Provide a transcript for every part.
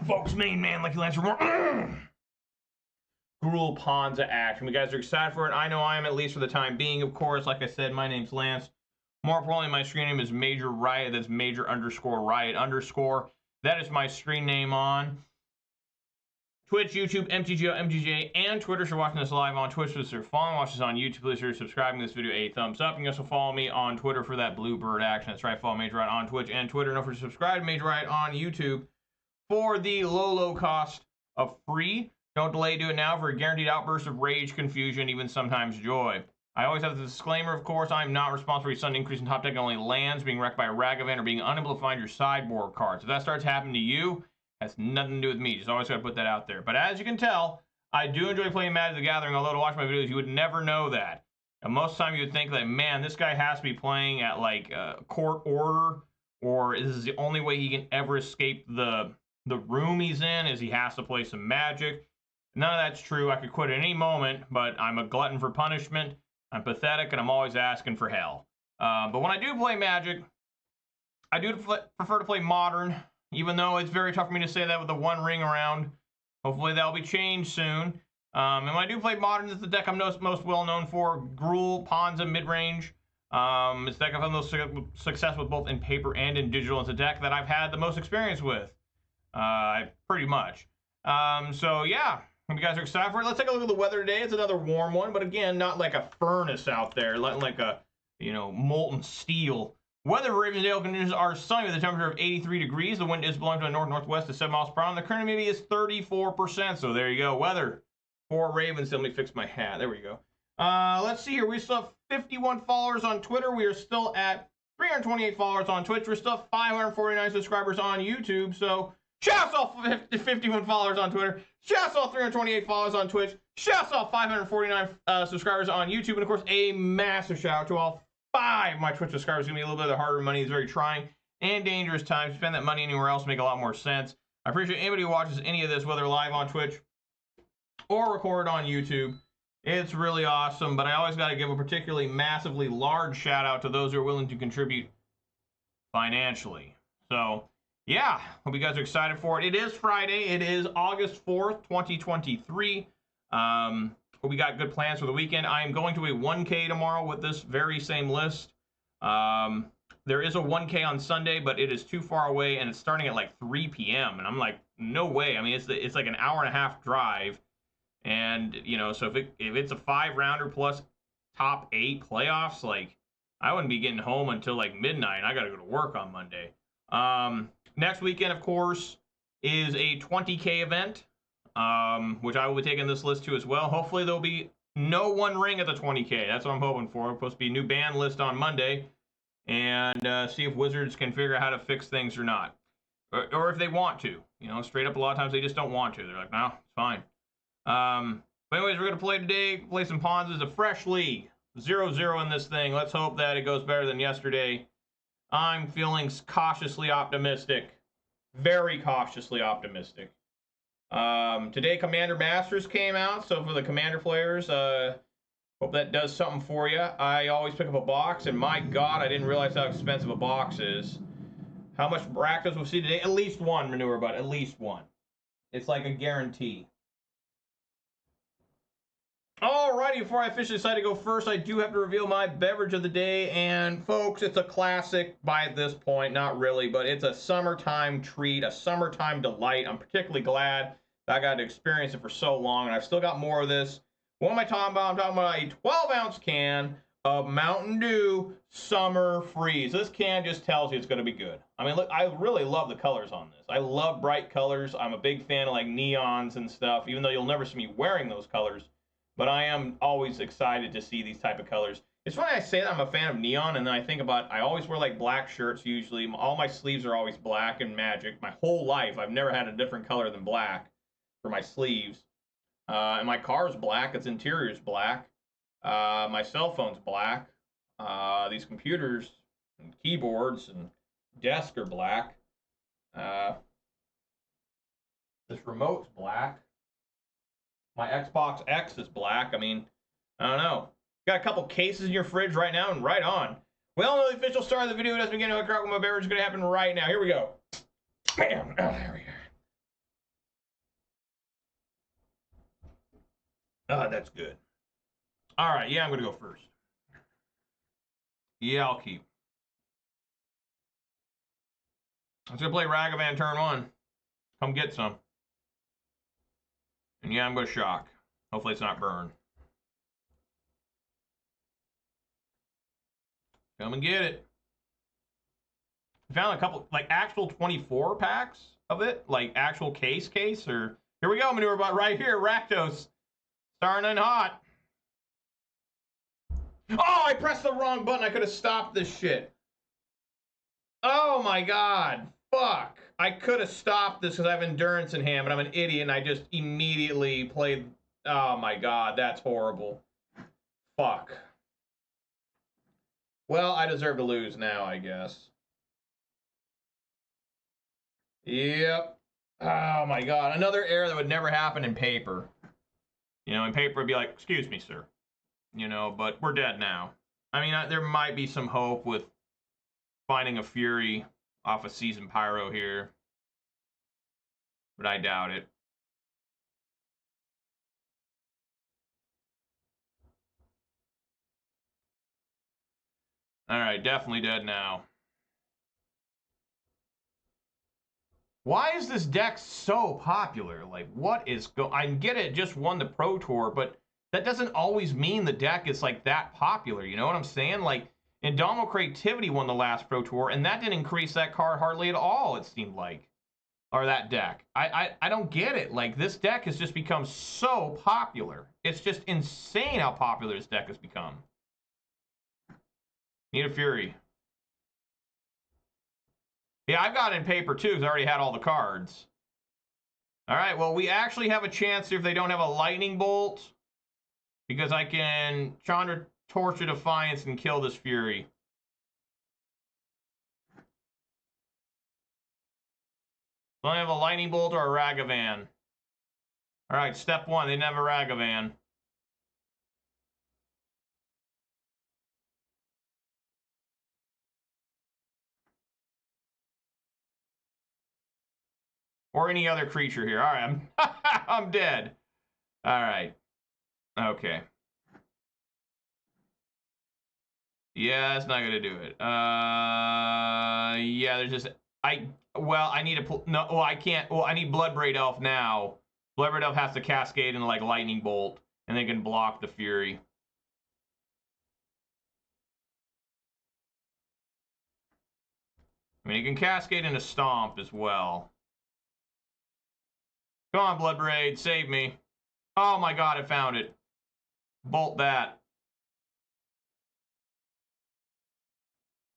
folks, main man, Lucky Lancer. Gruul Ponza action. You guys are excited for it. I know I am, at least for the time being. Of course, like I said, my name's Lance. More importantly, my screen name is Major Riot. That's Major _ Riot _. That is my screen name on Twitch, YouTube, MTGO, MTGA, and Twitter. If you're watching this live on Twitch, please follow. Watch this on YouTube, please consider subscribing to this video a thumbs up. You can also follow me on Twitter for that Bluebird action. That's right, follow Major Riot on Twitch and Twitter. And don't forget to subscribe to Major Riot on YouTube for the low cost of free. Don't delay, do it now for a guaranteed outburst of rage, confusion, even sometimes joy. I always have the disclaimer, of course, I am not responsible for your sudden increase in top deck and only lands, being wrecked by a rag event, or being unable to find your sideboard cards. If that starts happening to you, has nothing to do with me. Just always got to put that out there. But as you can tell, I do enjoy playing Magic the Gathering, although to watch my videos, you would never know that. And most of the time, you would think that, man, this guy has to be playing at, like, court order, or this is the only way he can ever escape the room he's in, is he has to play some Magic. None of that's true. I could quit at any moment, but I'm a glutton for punishment. I'm pathetic, and I'm always asking for hell. But when I do play Magic, I do prefer to play Modern, even though it's very tough for me to say that with the one ring around. Hopefully that'll be changed soon. And when I do play Modern, it's the deck I'm most well known for, Gruul Ponza Midrange. It's the deck I've had the most success with both in paper and in digital. It's a deck that I've had the most experience with, pretty much. So yeah. Hope you guys are excited for it. Let's take a look at the weather today. It's another warm one, but again, not like a furnace out there, like a, molten steel. Weather for Ravensdale conditions are sunny with a temperature of 83 degrees. The wind is blowing to the north-northwest at 7 miles per hour. And the current humidity is 34%. So there you go. Weather for Ravensdale. Let me fix my hat. There we go. Let's see here. We still have 51 followers on Twitter. We are still at 328 followers on Twitch. We're still 549 subscribers on YouTube. So shouts off 51 followers on Twitter. Shouts off 328 followers on Twitch. Shouts off 549 subscribers on YouTube. And of course, a massive shout out to all 5 of my Twitch subscribers. It's going to be a little bit of the harder money. It's very trying and dangerous times. Spend that money anywhere else, make a lot more sense. I appreciate anybody who watches any of this, whether live on Twitch or recorded on YouTube. It's really awesome. But I always got to give a particularly massively large shout out to those who are willing to contribute financially. So yeah, hope you guys are excited for it. It is Friday. It is August 4th, 2023. Hope we got good plans for the weekend. I am going to a 1K tomorrow with this very same list. There is a 1K on Sunday, but it is too far away, and it's starting at like 3 p.m. And I'm like, no way. I mean, it's like an hour-and-a-half drive. And, so if it's a 5-rounder plus top 8 playoffs, like, I wouldn't be getting home until like midnight. I got to go to work on Monday. Next weekend, of course, is a 20K event, which I will be taking this list to as well. Hopefully, there'll be no one ring at the 20K. That's what I'm hoping for. It's supposed to be a new ban list on Monday, and see if Wizards can figure out how to fix things or not. Or if they want to. Straight up, a lot of times they just don't want to. They're like, no, it's fine. But anyways, we're going to play today. Play some Ponza. It's a fresh league. 0-0 in this thing. Let's hope that it goes better than yesterday. I'm feeling cautiously optimistic. Very cautiously optimistic. Today, Commander Masters came out, so for the Commander players, hope that does something for you. I always pick up a box, and my God, I didn't realize how expensive a box is. How much Rakdos we'll see today? At least one manure, but at least one. It's like a guarantee. Alrighty, before I officially decide to go first, I do have to reveal my beverage of the day, and folks, it's a classic by this point, not really, but it's a summertime treat, a summertime delight. I'm particularly glad that I got to experience it for so long, and I've still got more of this. What am I talking about? I'm talking about a 12-ounce can of Mountain Dew Summer Freeze. This can just tells you it's going to be good. I mean, look, I really love the colors on this. I love bright colors. I'm a big fan of like neons and stuff, even though you'll never see me wearing those colors. But I am always excited to see these type of colors. It's funny I say that I'm a fan of neon, and then I think about, I always wear like black shirts usually. All my sleeves are always black in Magic. My whole life, I've never had a different color than black for my sleeves. And my car's black, its interior's black. My cell phone's black. These computers and keyboards and desk are black. This remote's black. My Xbox X is black. I mean, I don't know. Got a couple cases in your fridge right now, and right on. We all know the official start of the video doesn't begin to hook up with my beverage is going to happen right now. Here we go. Bam. Oh, there we go. That's good. All right, yeah, I'm going to go first. Yeah, I'll keep. I'm going to play Ragavan turn 1. Come get some. And yeah, I'm going to shock. Hopefully it's not burn. Come and get it. We found a couple, like, actual 24 packs of it. Like, actual case. Or here we go, manure bot right here. Rakdos. Starting in hot. Oh, I pressed the wrong button. I could have stopped this shit. Oh, my God. Fuck. I could have stopped this because I have endurance in hand, but I'm an idiot, and I just immediately played... Oh, my God. That's horrible. Fuck. Well, I deserve to lose now, I guess. Yep. Oh, my God. Another error that would never happen in paper. You know, in paper, it'd be like, excuse me, sir. You know, but we're dead now. I mean, there might be some hope with finding a Fury off a Season Pyro here. But I doubt it. Alright, definitely dead now. Why is this deck so popular? Like, what is I get it, just won the Pro Tour, but that doesn't always mean the deck is, like, that popular. You know what I'm saying? Like, Indomitable Creativity won the last Pro Tour, and that didn't increase that card hardly at all, it seemed like. Or that deck. I don't get it. Like, this deck has just become so popular. It's just insane how popular this deck has become. Need a Fury. Yeah, I've got it in paper, too, because I already had all the cards. All right, well, we actually have a chance if they don't have a Lightning Bolt, because I can Chandra Torture Defiance and kill this Fury. So I have a Lightning Bolt or a Ragavan. All right, step 1, they didn't have a Ragavan. Or any other creature here. All right, I'm dead. All right. Okay. Yeah, that's not gonna do it. Yeah, there's just I need to no. Well, I can't. Well, I need Bloodbraid Elf now. Bloodbraid Elf has to cascade into like Lightning Bolt, and they can block the Fury. I mean, you can cascade into Stomp as well. Come on, Bloodbraid, save me. Oh my God, I found it. Bolt that.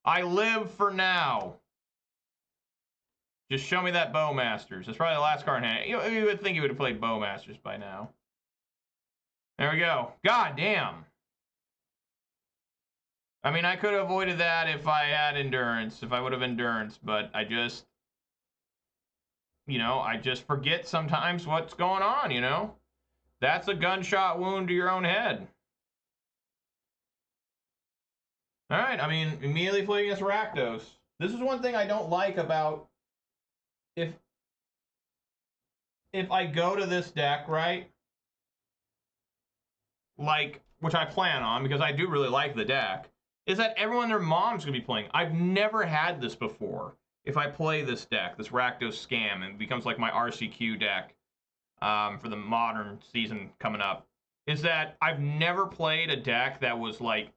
I live for now. Just show me that Bowmasters. That's probably the last card in hand. You would think you would have played Bowmasters by now. There we go. God damn. I mean, I could have avoided that if I had endurance, if I would have endurance, but I just, I just forget sometimes what's going on, you know? That's a gunshot wound to your own head. All right, I mean, immediately playing against Rakdos. This is one thing I don't like about if I go to this deck, right? Like, which I plan on because I do really like the deck, is that everyone and their mom's gonna be playing. I've never had this before. If I play this deck, this Rakdos scam, and it becomes like my RCQ deck for the modern season coming up, is that I've never played a deck that was like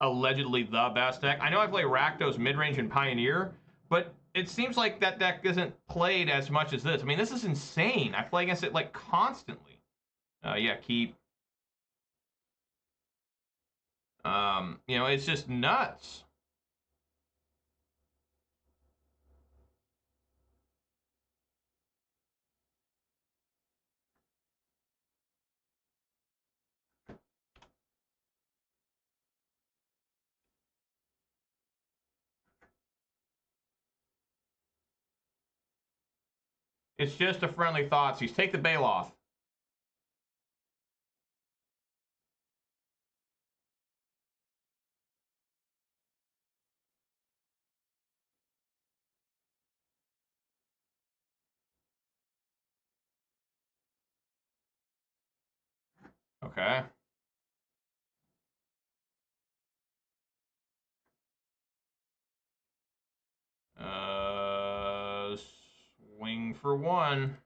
allegedly the best deck. I know I play Rakdos Midrange and Pioneer, but it seems like that deck isn't played as much as this. I mean, this is insane. I play against it like constantly. Yeah, keep. It's just nuts. It's just a friendly Thoughtseize. Take the Baloth. Okay. Okay. Swing for one.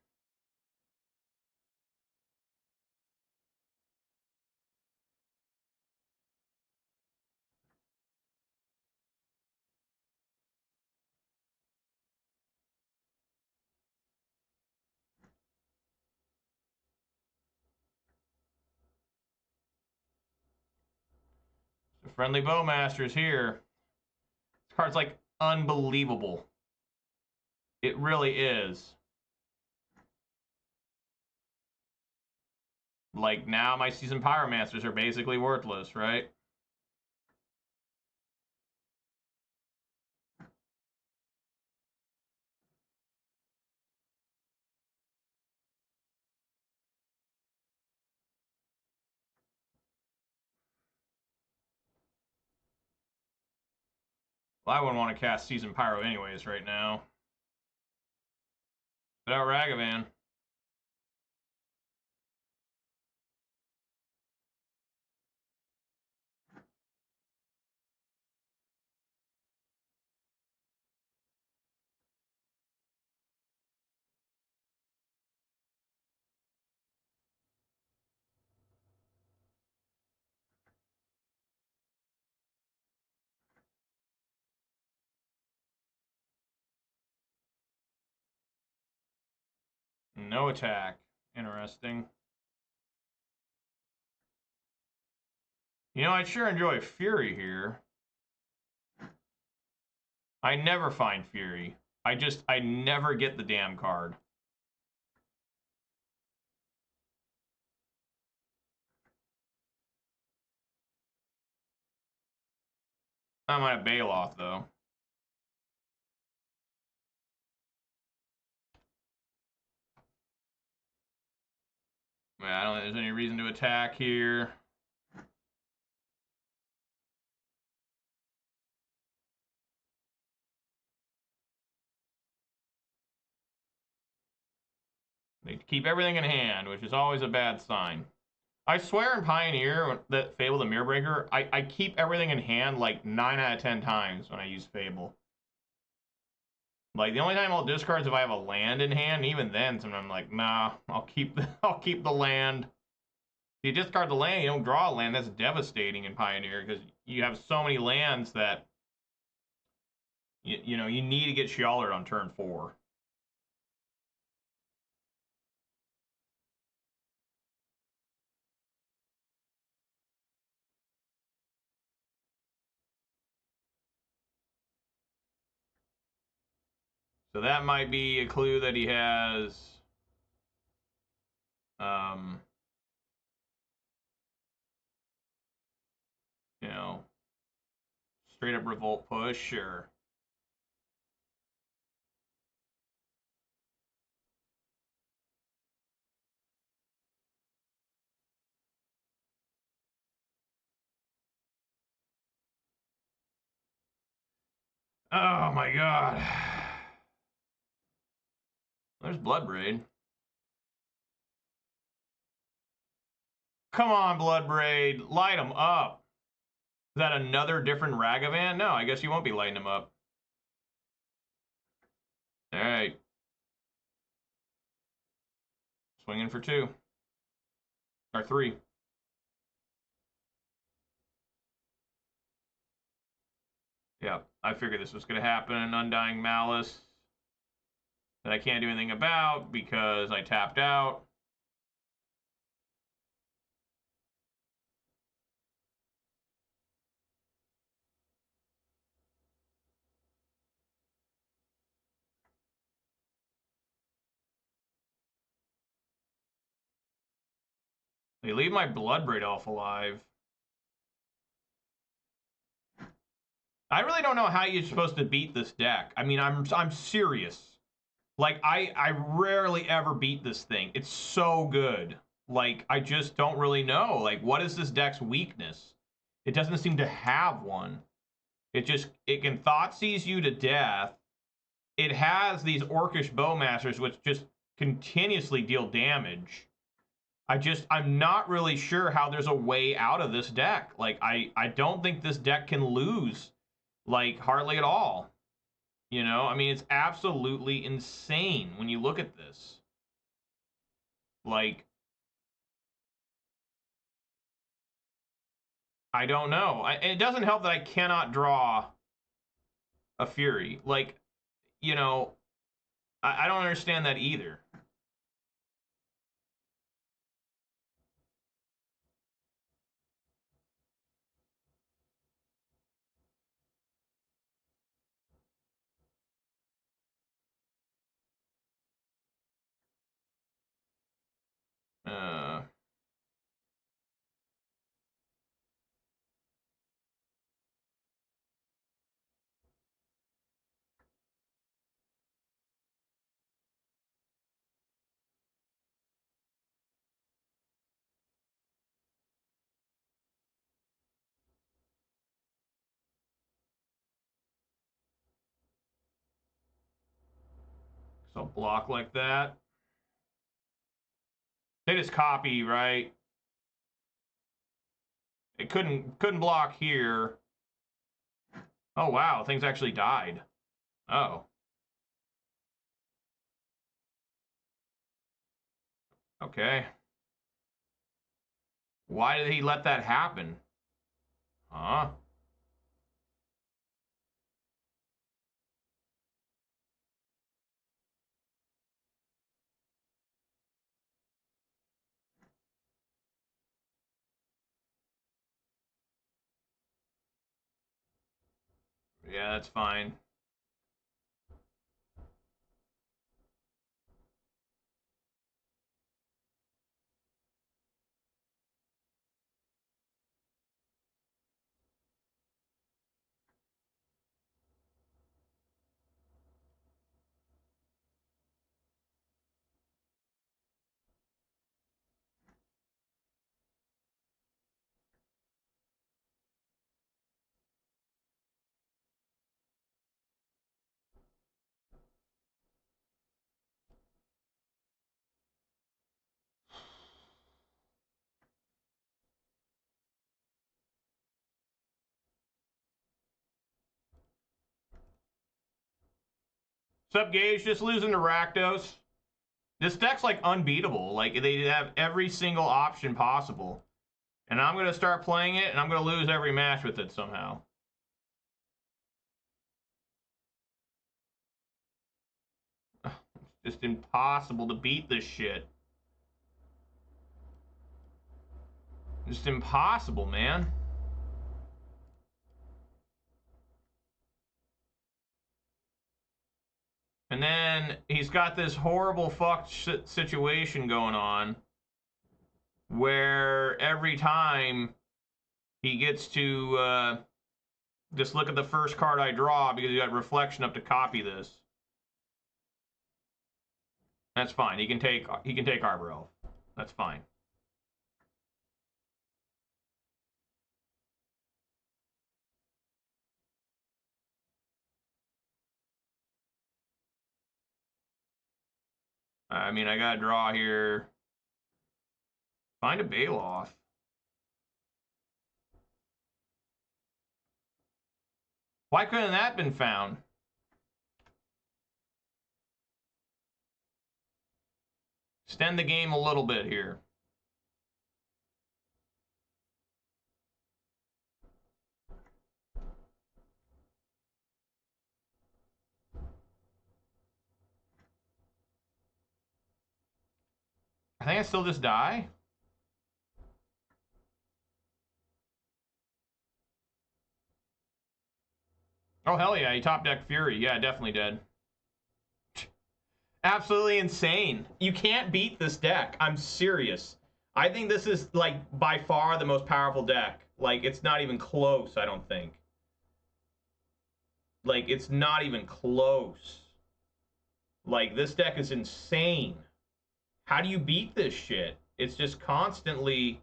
The friendly Bowmaster's here. This card's like unbelievable. It really is. Like, now my Seasoned Pyromancers are basically worthless, right? Well, I wouldn't want to cast Seasoned Pyro anyways right now. Without Ragavan. No attack. Interesting. You know, I'd sure enjoy Fury here. I never find Fury. I never get the damn card. I might have Bailoff, though. I don't think there's any reason to attack here. They keep everything in hand, which is always a bad sign. I swear in Pioneer, that Fable the Mirrorbreaker, I keep everything in hand like 9 out of 10 times when I use Fable. Like, the only time I'll discard is if I have a land in hand. Even then, sometimes I'm like, nah, I'll keep the land. If you discard the land, you don't draw a land. That's devastating in Pioneer because you have so many lands that you know you need to get Sheollard on turn 4. So that might be a clue that he has you know, straight up Revolt push or oh my god. There's Bloodbraid. Come on, Bloodbraid. Light him up. Is that another different Ragavan? No, I guess you won't be lighting him up. Alright. Swinging for 2. Or 3. Yeah, I figured this was going to happen. An Undying Malice that I can't do anything about because I tapped out. They leave my Bloodbraid Elf alive. I really don't know how you're supposed to beat this deck. I mean, I'm serious. Like, I rarely ever beat this thing. It's so good. Like, I just don't really know. Like, what is this deck's weakness? It doesn't seem to have one. It can Thoughtseize you to death. It has these Orcish Bowmasters, which just continuously deal damage. I'm not really sure how there's a way out of this deck. Like, I don't think this deck can lose, like, hardly at all. You know, I mean, it's absolutely insane when you look at this. Like, I don't know. And it doesn't help that I cannot draw a Fury. Like, you know, I don't understand that either. Uh, so block like that. They just copy, right? It couldn't block here. Oh wow, things actually died. Oh. Okay. Why did he let that happen? Huh? Yeah, that's fine. What's up, Gage? Just losing to Rakdos. This deck's like unbeatable. Like, they have every single option possible. And I'm going to start playing it, and I'm going to lose every match with it somehow. It's just impossible to beat this shit. Just impossible, man. And then he's got this horrible fucked situation going on where every time he gets to just look at the first card I draw because he got reflection up to copy this. That's fine. He can take Arbor Elf. That's fine. I mean, I gotta draw here. Find a Baloth. Why couldn't that been found? Extend the game a little bit here. I think I still just die. Oh, hell yeah, he top deck Fury. Yeah, definitely did. Absolutely insane. You can't beat this deck. I'm serious. I think this is, like, by far the most powerful deck. Like, it's not even close, I don't think. Like, it's not even close. Like, this deck is insane. How do you beat this shit? It's just constantly,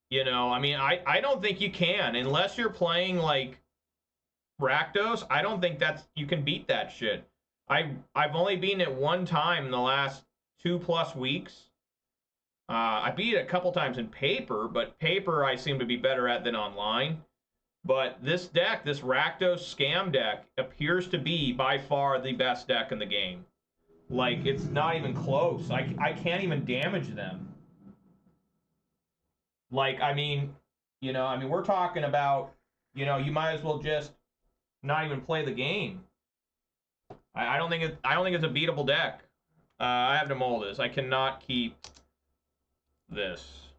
you know, I mean, I don't think you can. Unless you're playing, like, Rakdos, I don't think you can beat that shit. I've only beaten it one time in the last 2+ weeks. I beat it a couple times in paper, but paper I seem to be better at than online. But this deck, this Rakdos scam deck, appears to be by far the best deck in the game. Like, it's not even close. I can't even damage them. Like, I mean, we're talking about, you might as well just not even play the game. I don't think it's a beatable deck. I have to mold this. I cannot keep this.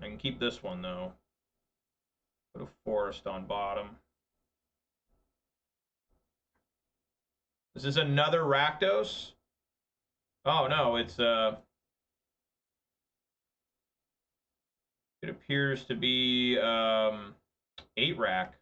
I can keep this one though. Put a forest on bottom. Is this another Rakdos? Oh no, it's it appears to be 8 rack.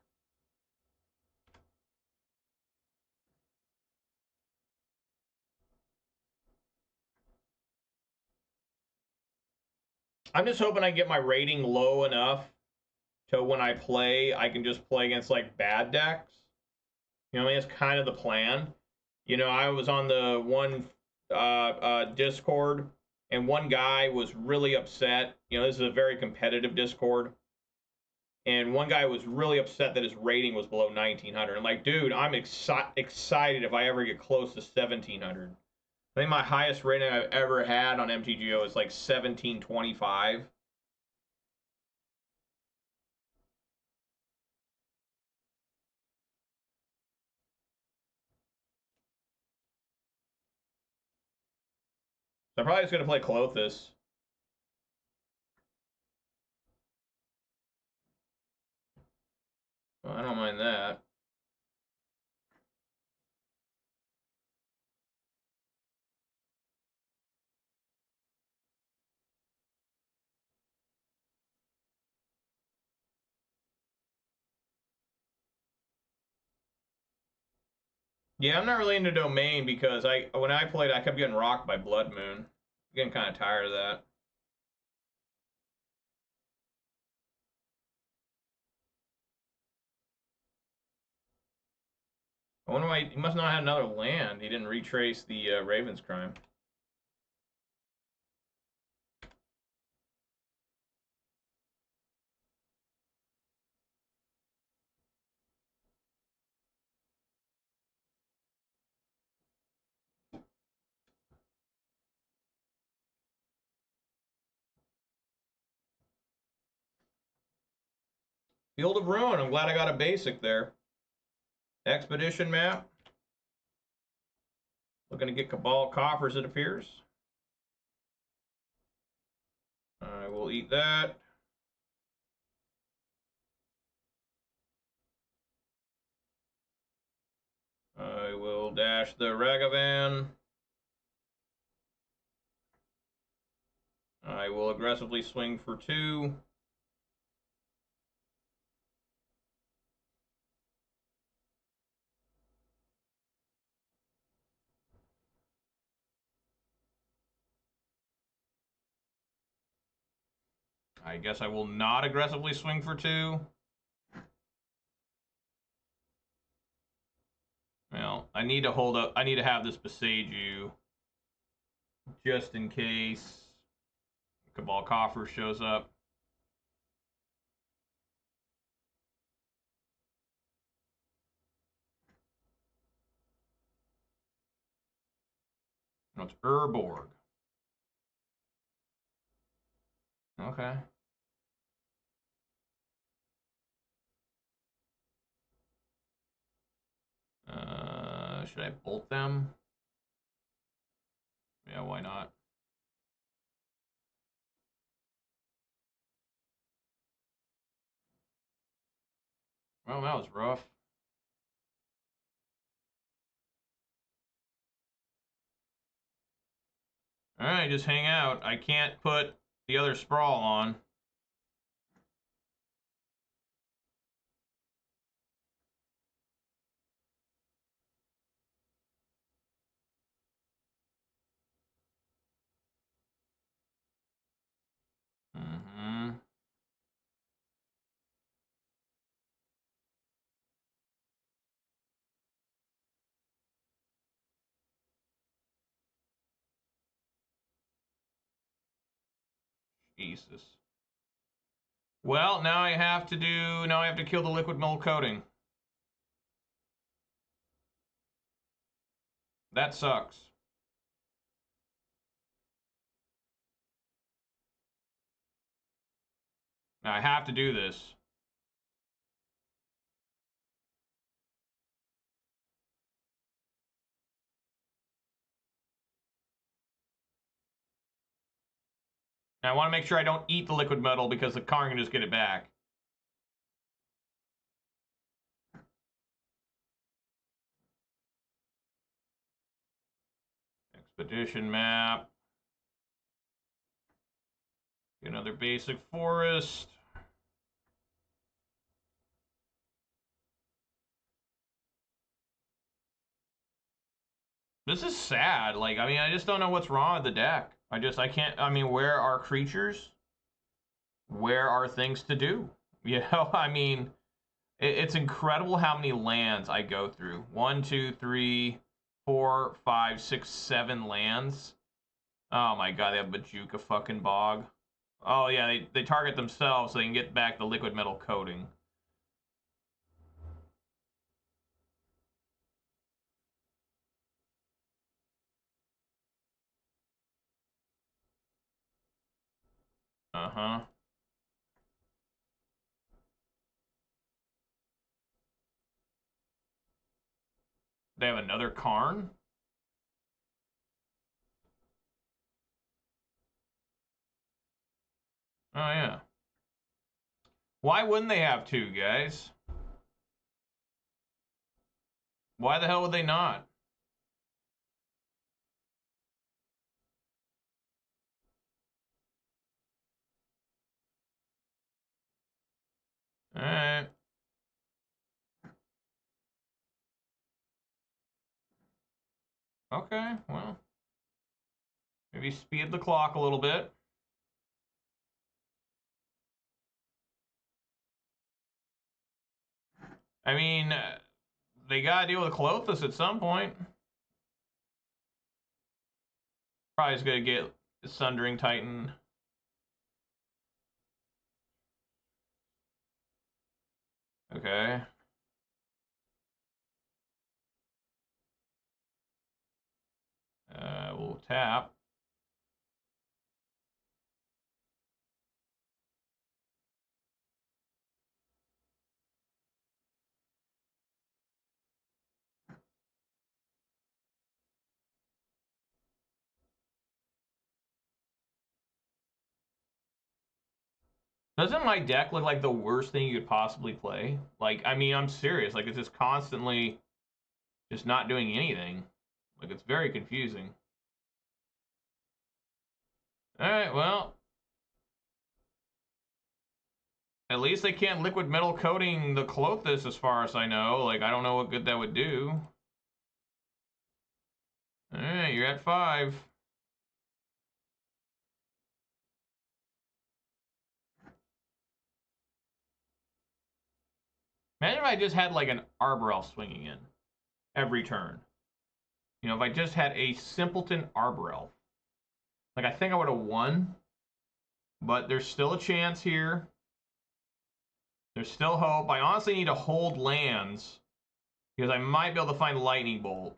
I'm just hoping I get my rating low enough to when I play, I can just play against like bad decks. I mean, it's kind of the plan. I was on the one Discord, and one guy was really upset. This is a very competitive Discord, and one guy was really upset that his rating was below 1900. I'm like, dude, I'm excited if I ever get close to 1700. I think my highest rating I've ever had on MTGO is like 1725. So I'm probably just going to play Clothis. Well, I don't mind that. Yeah, I'm not really into Domain because when I played, I kept getting rocked by Blood Moon. I'm getting kind of tired of that. I wonder why he must not have another land. He didn't retrace the Raven's crime. Field of Ruin. I'm glad I got a basic there. Expedition map. Looking to get Cabal Coffers, it appears. I will eat that. I will dash the Ragavan. I will aggressively swing for 2. I guess I will not aggressively swing for 2. Well, I need to hold up. I need to have this Besage just in case Cabal Coffer shows up. No, it's Urborg. Okay. Should I bolt them? Yeah, why not? Well, that was rough. Alright, just hang out. I can't put the other Sprawl on. Mm-hmm. Jesus. Well, now I have to kill the liquid metal coating. That sucks. Now I have to do this. Now I want to make sure I don't eat the liquid metal because the car can just get it back. Expedition map. Another basic forest. This is sad. Like, I mean, I just don't know what's wrong with the deck. I can't, I mean, where are creatures? Where are things to do? You know, I mean, it's incredible how many lands I go through. 1, 2, 3, 4, 5, 6, 7 lands. Oh my god, they have Bajuka fucking Bog. Oh yeah, they target themselves so they can get back the liquid metal coating. Uh-huh. They have another Karn? Oh yeah. Why wouldn't they have two, guys? Why the hell would they not? Alright. Okay, well. Maybe speed the clock a little bit. I mean, they gotta deal with Clothis at some point. Probably is gonna get Sundering Titan. Okay. We'll tap. Doesn't my deck look like the worst thing you could possibly play? Like, I mean, I'm serious. Like, it's just constantly just not doing anything. Like, it's very confusing. Alright, well. At least they can't liquid metal coating the Clothis as far as I know. Like, I don't know what good that would do. Alright, you're at 5. Imagine if I just had, like, an Arbor Elf swinging in every turn. You know, if I just had a simpleton Arbor Elf. Like, I think I would have won. But there's still a chance here. There's still hope. I honestly need to hold lands because I might be able to find Lightning Bolt.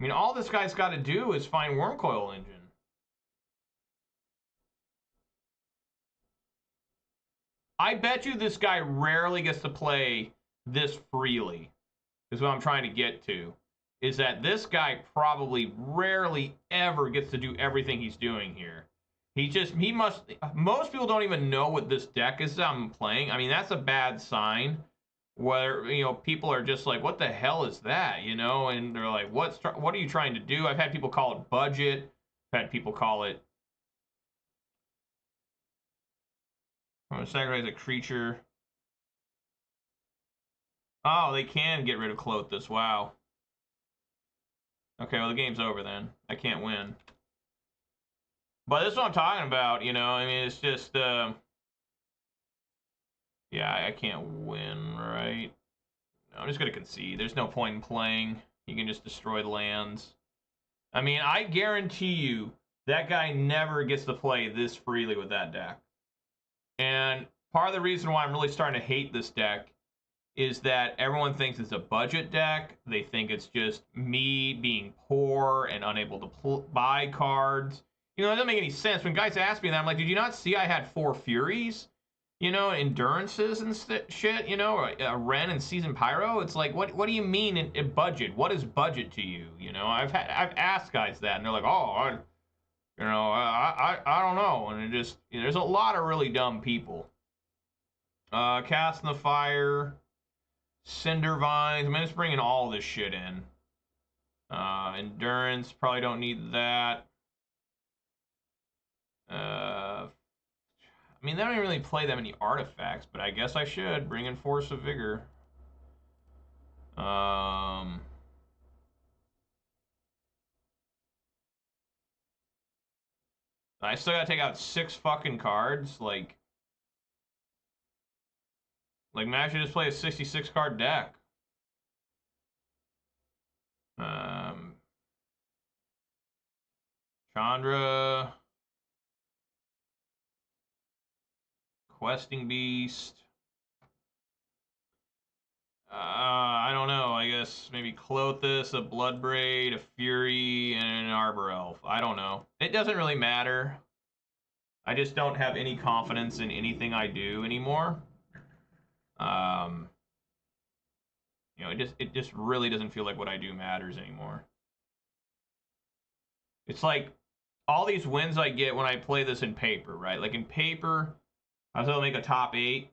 I mean, all this guy's got to do is find Wormcoil Engine. I bet you this guy rarely gets to play this freely, is what I'm trying to get to. Is that this guy probably rarely ever gets to do everything he's doing here. Most people don't even know what this deck is I'm playing. I mean, that's a bad sign. Where, you know, people are just like, what the hell is that, you know? And they're like, what are you trying to do? I've had people call it budget. I've had people call it, I'm going to sacrifice a creature. Oh, they can get rid of Clothis. Wow. Okay, well, the game's over then. I can't win. But this is what I'm talking about, you know? I mean, it's just, yeah, I can't win, right? I'm just going to concede. There's no point in playing. You can just destroy the lands. I mean, I guarantee you That guy never gets to play this freely with that deck. And part of the reason why I'm really starting to hate this deck is that everyone thinks it's a budget deck. They think it's just me being poor and unable to buy cards. You know, it doesn't make any sense. When guys ask me that, I'm like, did you not see I had 4 Furies? You know, Endurances and shit, you know, Ren and Season Pyro. It's like, what do you mean in budget? What is budget to you? You know, I've asked guys that, and they're like, oh, I don't know. And it just, you know, there's a lot of really dumb people. Cast in the Fire, Cinder Vines. I mean, it's bringing all this shit in. Endurance, probably don't need that. I mean, they don't even really play that many artifacts, but I guess I should bring in Force of Vigor. I still gotta take out 6 fucking cards. Like maybe I should just play a 66 card deck. Chandra, Questing Beast. I don't know. I guess maybe Clothis, a Bloodbraid, a Fury, and an Arbor Elf. I don't know. It doesn't really matter. I just don't have any confidence in anything I do anymore. You know, it just really doesn't feel like what I do matters anymore. It's like all these wins I get when I play this in paper, right? Like in paper, I was able to make a top 8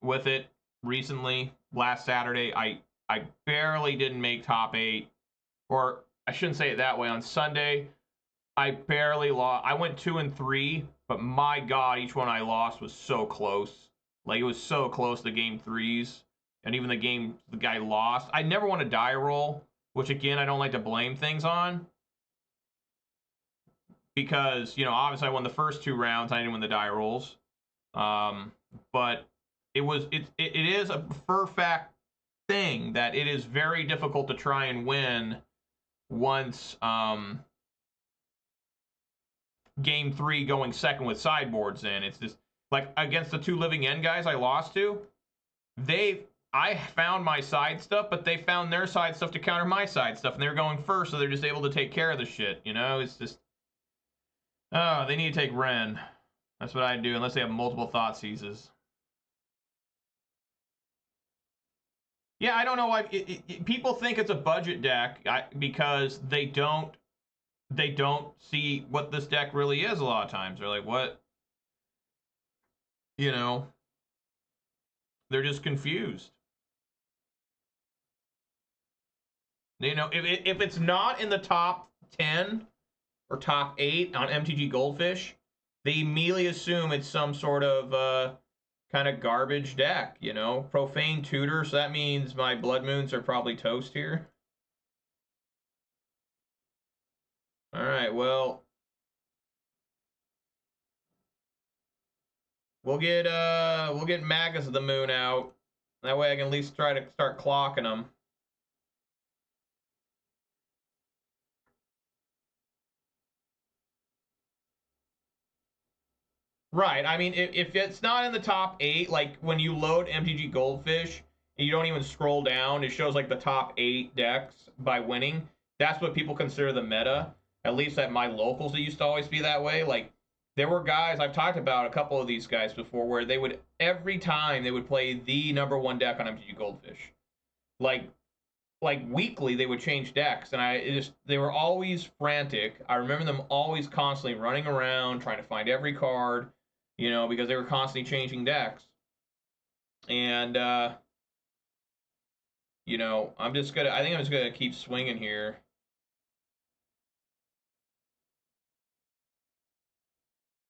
with it recently. Last Saturday, I barely didn't make top 8, or I shouldn't say it that way. On Sunday, I barely lost. I went 2 and 3, but my God, each one I lost was so close. Like it was so close to game 3s, and even the guy lost. I never won a die roll, which again I don't like to blame things on, because you know obviously I won the first 2 rounds. I didn't win the die rolls, but it is a for fact thing that it is very difficult to try and win once game 3 going second with sideboards in. It's just like against the 2 living end guys I lost to, I found my side stuff, but they found their side stuff to counter my side stuff, and they were going first, so they're just able to take care of the shit, you know? It's just, oh, they need to take Ren. That's what I do, unless they have multiple Thought Seizes. Yeah, I don't know why people think it's a budget deck because they don't see what this deck really is a lot of times. They're like, what? You know, they're just confused. You know, if it's not in the top 10 or top 8 on MTG Goldfish, they immediately assume it's some sort of kind of garbage deck, you know? Profane Tutor, so that means my Blood Moons are probably toast here. Alright, well, we'll get Magus of the Moon out. That way I can at least try to start clocking them. Right. I mean, if it's not in the top 8, like when you load MTG Goldfish and you don't even scroll down, it shows like the top 8 decks by winning. That's what people consider the meta. At least at my locals, it used to always be that way. Like there were guys, I've talked about a couple of these guys before, where they would every time they would play the #1 deck on MTG Goldfish. Like weekly they would change decks, and they were always frantic. I remember them always constantly running around trying to find every card, you know, because they were constantly changing decks. And you know, I think I'm just gonna keep swinging here.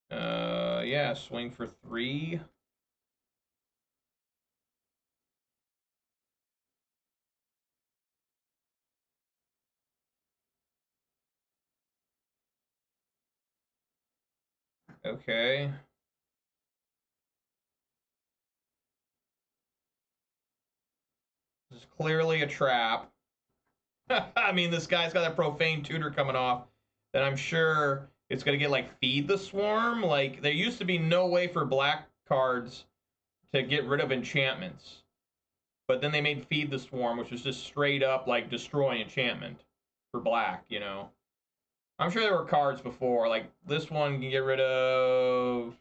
Yeah, swing for 3. Okay. This is clearly a trap. I mean, this guy's got that Profane Tutor coming off. then I'm sure it's going to get, like, Feed the Swarm. Like, there used to be no way for black cards to get rid of enchantments. But then they made Feed the Swarm, which was just straight up, like, destroy enchantment for black, you know? I'm sure there were cards before. Like, this one can get rid of...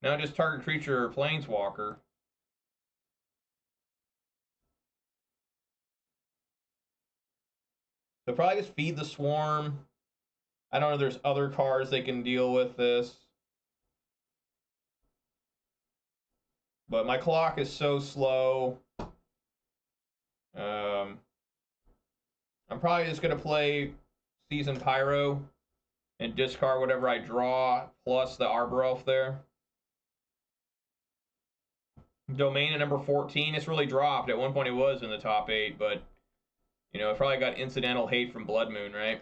No, just target creature or planeswalker. So probably just Feed the Swarm. I don't know if there's other cards they can deal with this. But my clock is so slow. I'm probably just going to play Season Pyro and discard whatever I draw, plus the Arbor Elf there. Domain at number 14. It's really dropped. At one point it was in the top 8, but, you know, it probably got incidental hate from Blood Moon, right?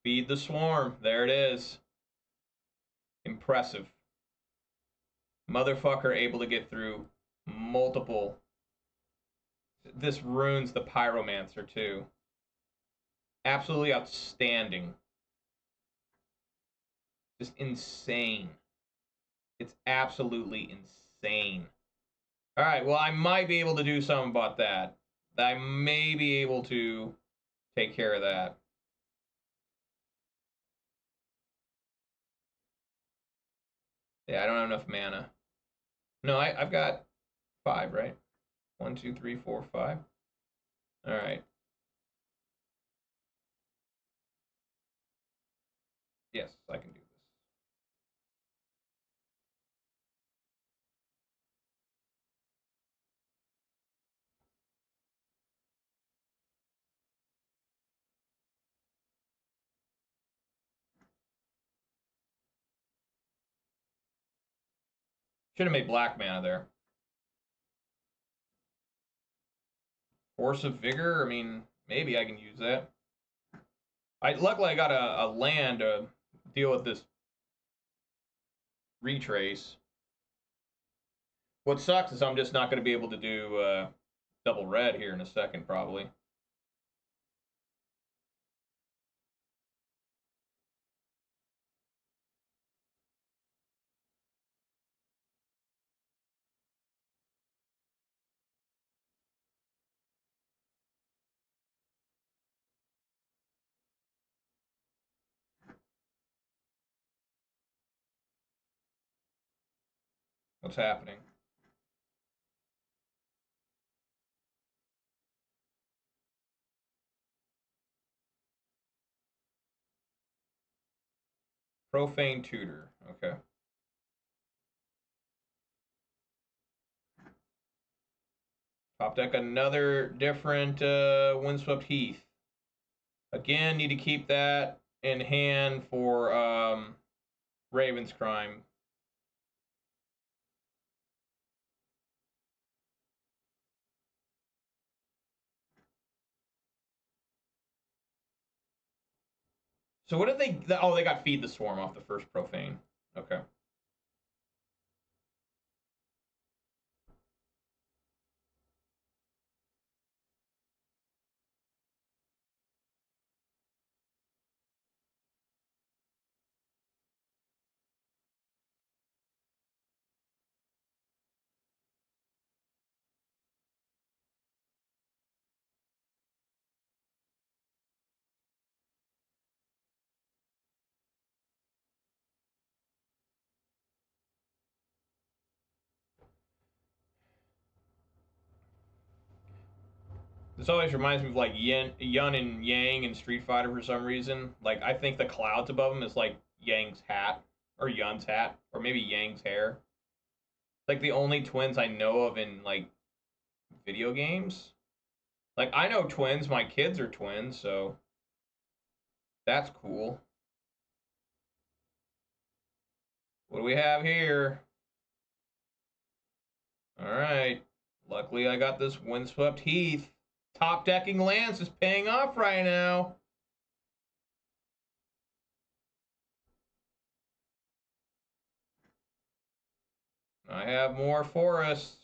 Feed the Swarm. There it is. Impressive. Motherfucker able to get through multiple. This ruins the Pyromancer, too. Absolutely outstanding. Just insane. It's absolutely insane. All right, well, I might be able to do something about that. I may be able to take care of that. Yeah, I don't have enough mana. No, I've got 5, right? 1, 2, 3, 4, 5. All right. Yes, I can do this. Should have made black mana there. Force of Vigor? I mean, maybe I can use that. Luckily, I got a land to deal with this retrace. What sucks is I'm just not going to be able to do double red here in a second, probably. What's happening? Profane Tutor. Okay. Top deck another different Windswept Heath. Again, need to keep that in hand for Raven's Crime. So what did they... Oh, they got Feed the Swarm off the first Profane. Okay. This always reminds me of like Yun and Yang in Street Fighter for some reason. Like I think the clouds above him is like Yang's hat or Yun's hat or maybe Yang's hair. Like the only twins I know of in like video games. Like I know twins, my kids are twins, so that's cool. What do we have here? All right. Luckily I got this Windswept Heath. Top decking Lance is paying off right now. I have more forests.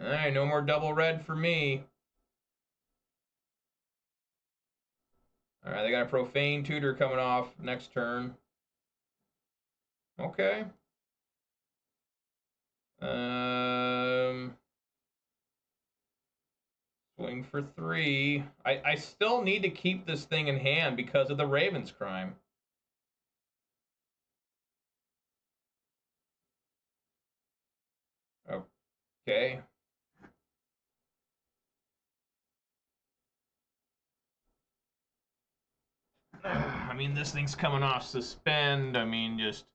Alright, no more double red for me. Alright, they got a Profane Tutor coming off next turn. Okay. Swing for 3. I still need to keep this thing in hand because of the Ravens crime. Okay. I mean, this thing's coming off suspend. I mean, just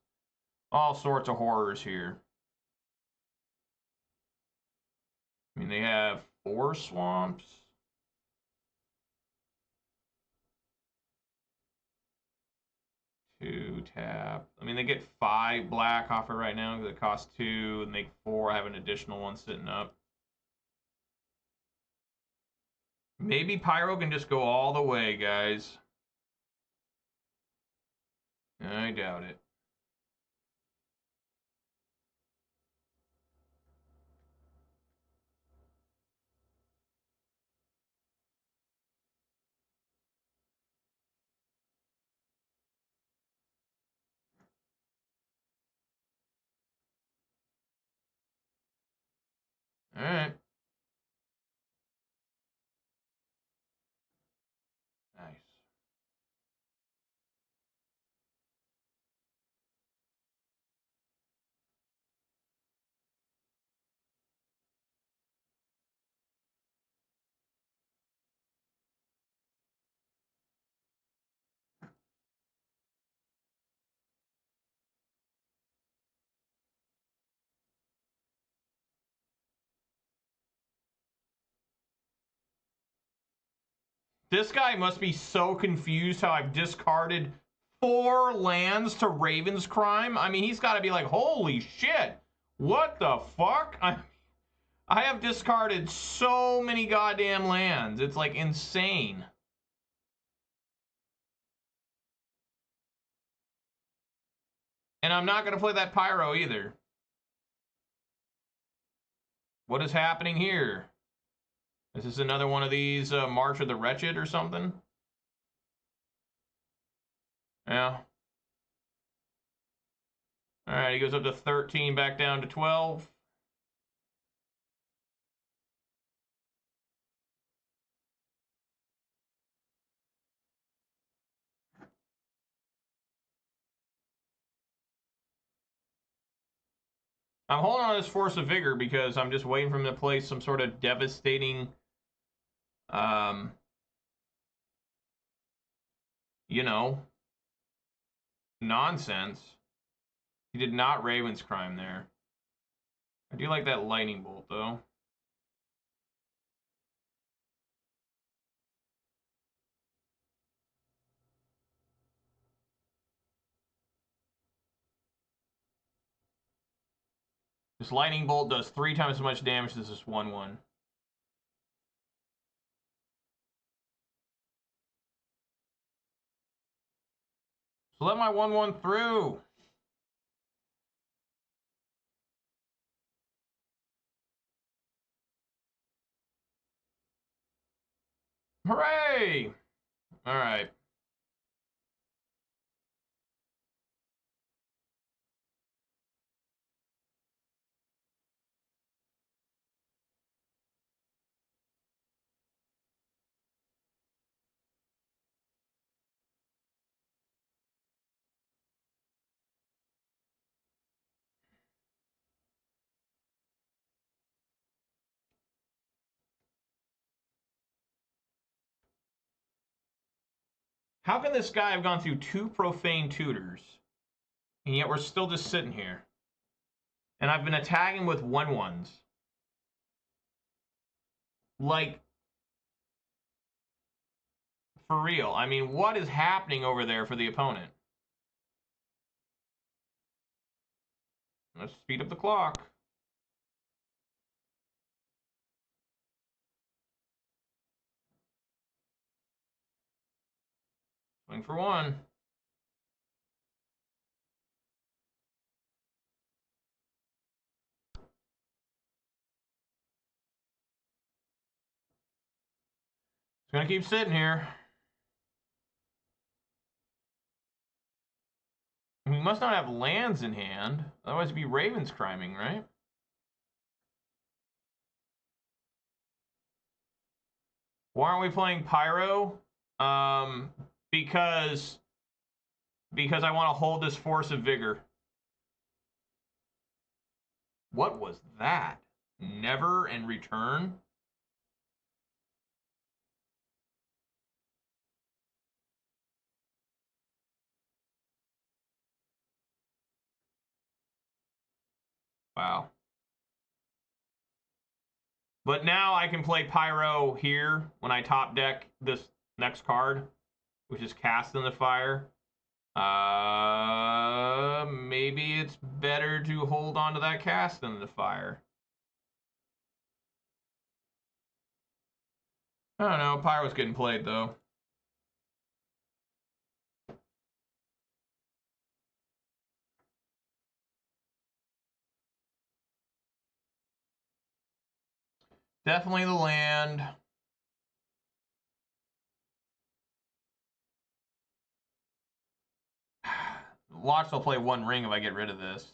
all sorts of horrors here. I mean, they have 4 swamps. 2 tap. I mean, they get 5 black off it right now because it costs 2 and make 4. I have an additional one sitting up. Maybe Pyro can just go all the way, guys. I doubt it. All right. Nice. This guy must be so confused how I've discarded 4 lands to Raven's Crime. I mean, he's got to be like, holy shit, what the fuck? I have discarded so many goddamn lands. It's like insane. And I'm not going to play that Pyro either. What is happening here? Is this another one of these March of the Wretched or something? Yeah. All right, he goes up to 13, back down to 12. I'm holding on to this Force of Vigor because I'm just waiting for him to play some sort of devastating, you know, nonsense. He did not Raven's Crime there. I do like that Lightning Bolt, though. This Lightning Bolt does 3 times as much damage as this 1/1. So let my 1/1 through. Hooray! All right. How can this guy have gone through 2 Profane Tutors, and yet we're still just sitting here? And I've been attacking with 1/1s. Like, for real. I mean, what is happening over there for the opponent? Let's speed up the clock. Swing for 1. Gonna keep sitting here. We must not have lands in hand. Otherwise it'd be Ravens criming, right? Why aren't we playing Pyro? Because I want to hold this Force of Vigor. What was that? Never and return? Wow. But now I can play Pyro here when I top deck this next card, which is Cast in the Fire. Maybe it's better to hold on to that Cast in the Fire. I don't know. Pyro's getting played, though. Definitely the land. Watch, they'll play one ring if I get rid of this.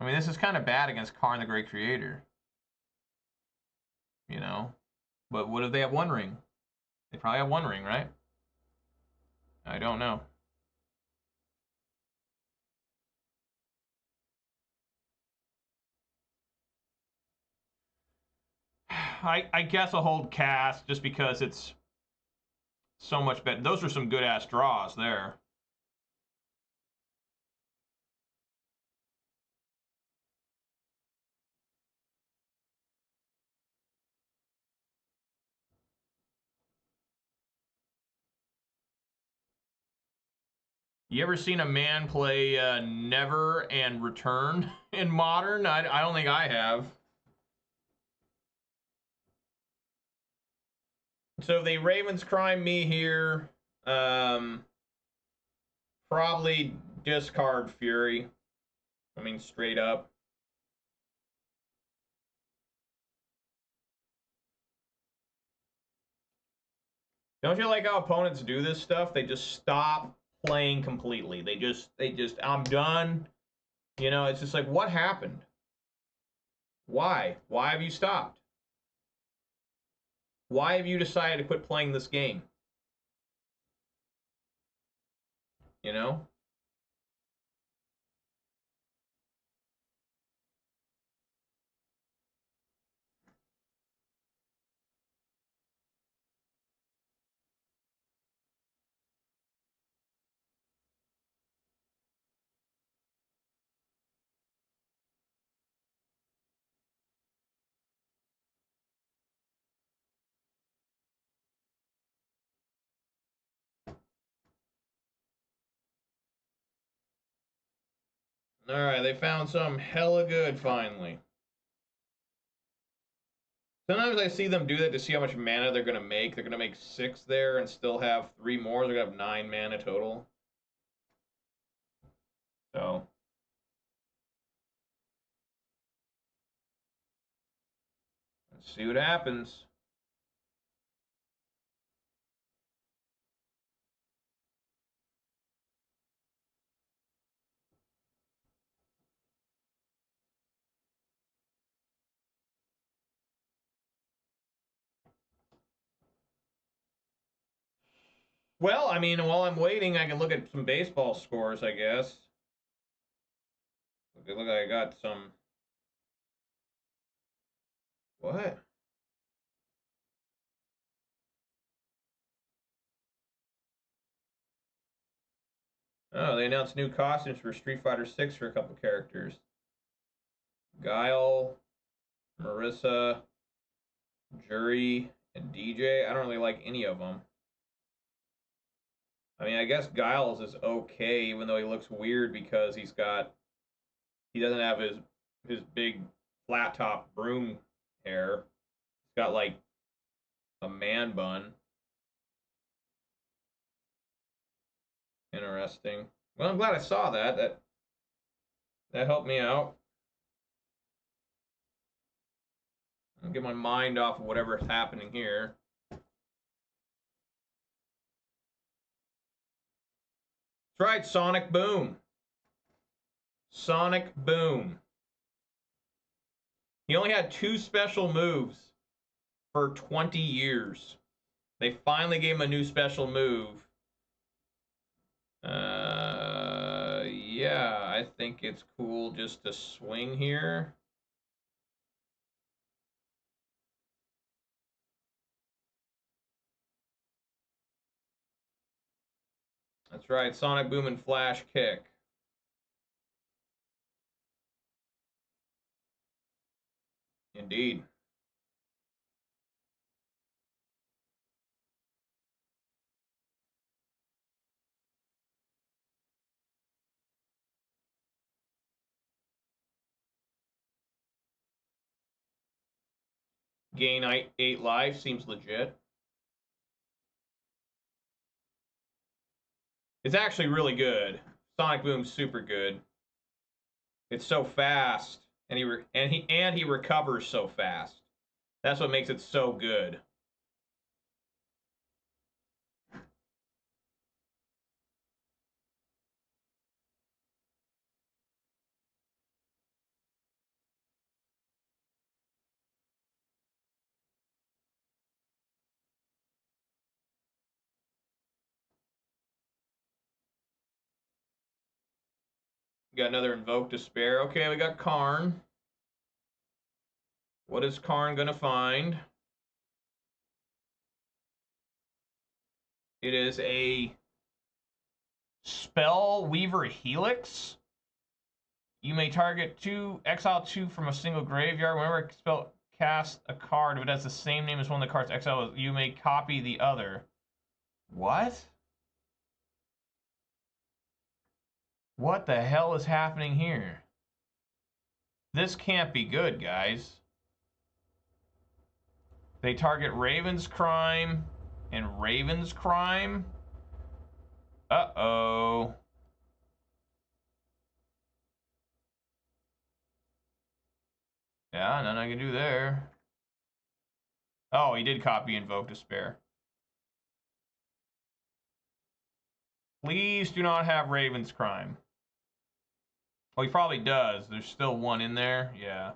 I mean, this is kind of bad against Karn the Great Creator. You know? But what if they have one ring? They probably have one ring, right? I don't know. I guess I'll hold Cast just because it's so much better. Those are some good-ass draws there. You ever seen a man play Never and Return in Modern? I don't think I have. So if they Ravens crime me here, probably discard Fury. I mean, straight up. Don't you like how opponents do this stuff? They just stop playing completely. They just, I'm done. You know, it's just like, what happened? Why? Why have you stopped? Why have you decided to quit playing this game? You know? Alright, they found something hella good finally. Sometimes I see them do that to see how much mana they're going to make. They're going to make 6 there and still have 3 more. They're going to have 9 mana total. So. Let's see what happens. Well, I mean, while I'm waiting, I can look at some baseball scores, I guess. Look, I got some. What? Oh, they announced new costumes for Street Fighter 6 for a couple characters. Guile, Marissa, Jury, and DJ. I don't really like any of them. I mean, I guess Giles is okay, even though he looks weird because he doesn't have his big flat top broom hair. He's got like a man bun. Interesting. Well, I'm glad I saw that. That helped me out. I'll get my mind off of whatever's happening here. That's right, Sonic Boom. Sonic Boom. He only had 2 special moves for 20 years. They finally gave him a new special move. Yeah, I think it's cool just to swing here. That's right, Sonic Boom and Flash Kick. Indeed. Gain 8 life seems legit. It's actually really good. Sonic Boom's super good. It's so fast, and he recovers so fast. That's what makes it so good. We got another Invoke Despair. Okay, we got Karn. What is Karn gonna find? It is a Spell Weaver Helix. You may target 2, exile 2 from a single graveyard. Whenever a spell casts a card, if it has the same name as one of the cards exiled, you may copy the other. What? What the hell is happening here? This can't be good, guys. They target Raven's Crime and Raven's Crime. Uh-oh. Yeah, nothing I can do there. Oh, he did copy Invoke Despair. Please do not have Raven's Crime. Well, he probably does. There's still one in there. Yeah.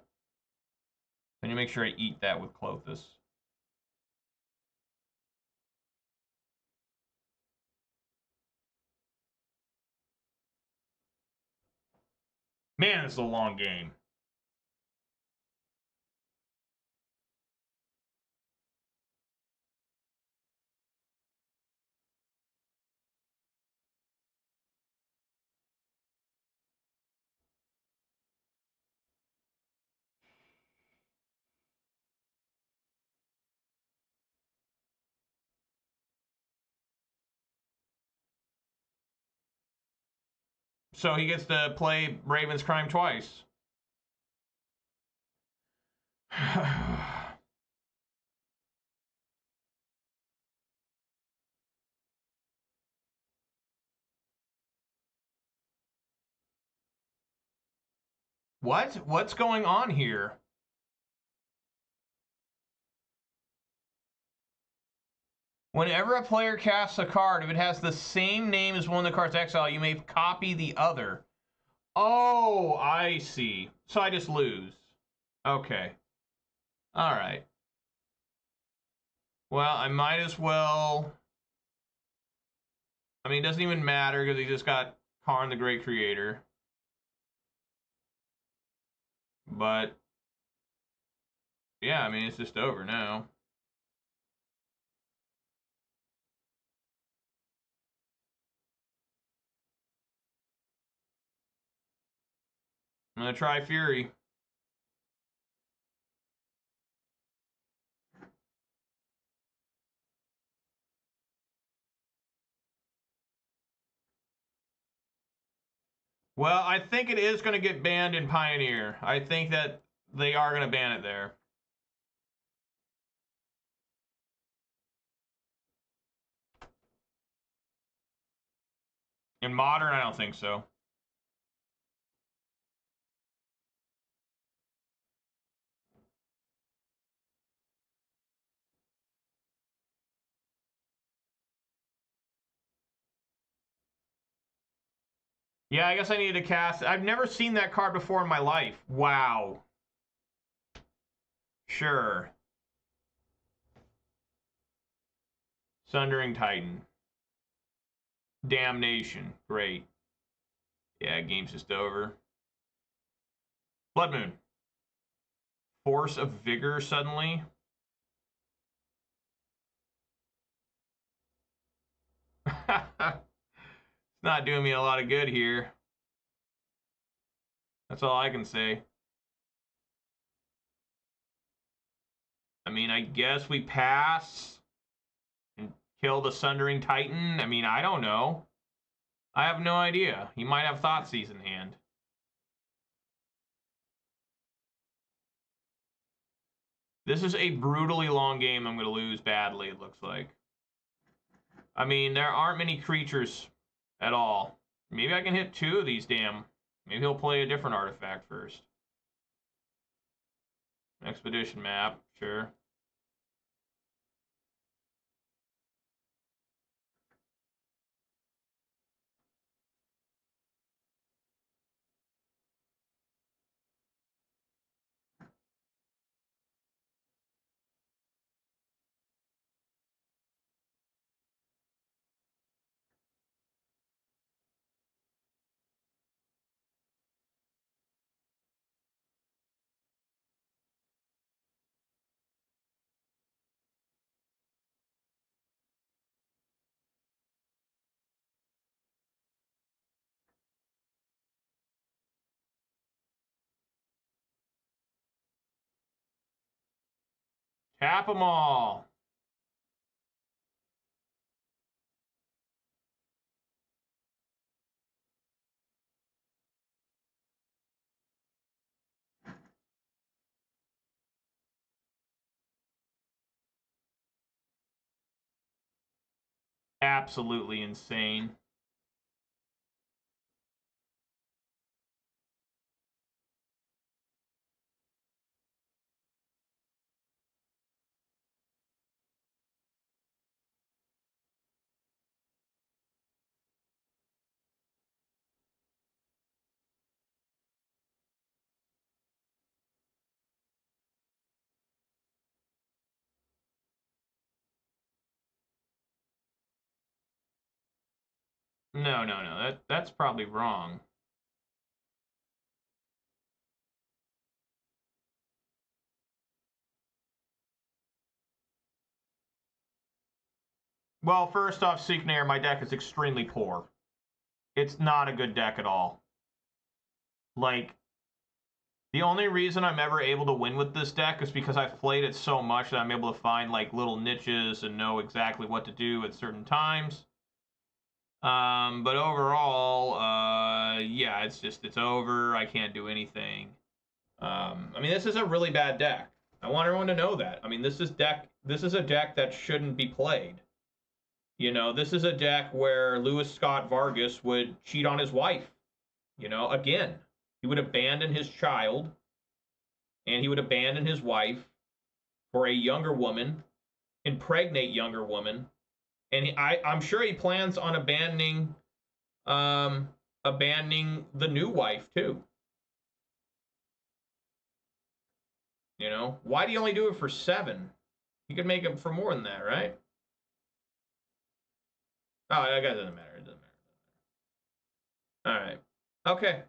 Then you make sure I eat that with Clothis. Man, it's a long game. So he gets to play Raven's Crime twice. What? What's going on here? Whenever a player casts a card, if it has the same name as one of the cards exiled, you may copy the other. Oh, I see. So I just lose. Okay. All right. Well, I might as well. I mean, it doesn't even matter because he just got Karn the Great Creator. But, yeah, I mean, it's just over now. I'm going to try Fury. Well, I think it is going to get banned in Pioneer. I think that they are going to ban it there. In Modern, I don't think so. Yeah, I guess I needed to cast. I've never seen that card before in my life. Wow. Sure. Sundering Titan. Damnation. Great. Yeah, game's just over. Blood Moon. Force of Vigor suddenly. It's not doing me a lot of good here. That's all I can say. I mean, I guess we pass and kill the Sundering Titan. I mean, I don't know. I have no idea. He might have Thoughtseize in hand. This is a brutally long game I'm going to lose badly, it looks like. I mean, there aren't many creatures at all. Maybe I can hit 2 of these, damn. Maybe he'll play a different artifact first. Expedition map, sure. Tap them all. Absolutely insane. No, no, no. That's probably wrong. Well, first off, Signair, my deck is extremely poor. It's not a good deck at all. Like, the only reason I'm ever able to win with this deck is because I've played it so much that I'm able to find, like, little niches and know exactly what to do at certain times. But overall, yeah, it's over. I can't do anything. I mean, this is a really bad deck. I want everyone to know that. I mean, this is a deck that shouldn't be played. You know, this is a deck where Louis Scott Vargas would cheat on his wife. You know, again, he would abandon his child and he would abandon his wife for a younger woman, impregnate younger woman, and I'm sure he plans on abandoning the new wife too. You know, why do you only do it for 7? You could make it for more than that, right? Oh, that doesn't matter. It doesn't matter. All right. Okay.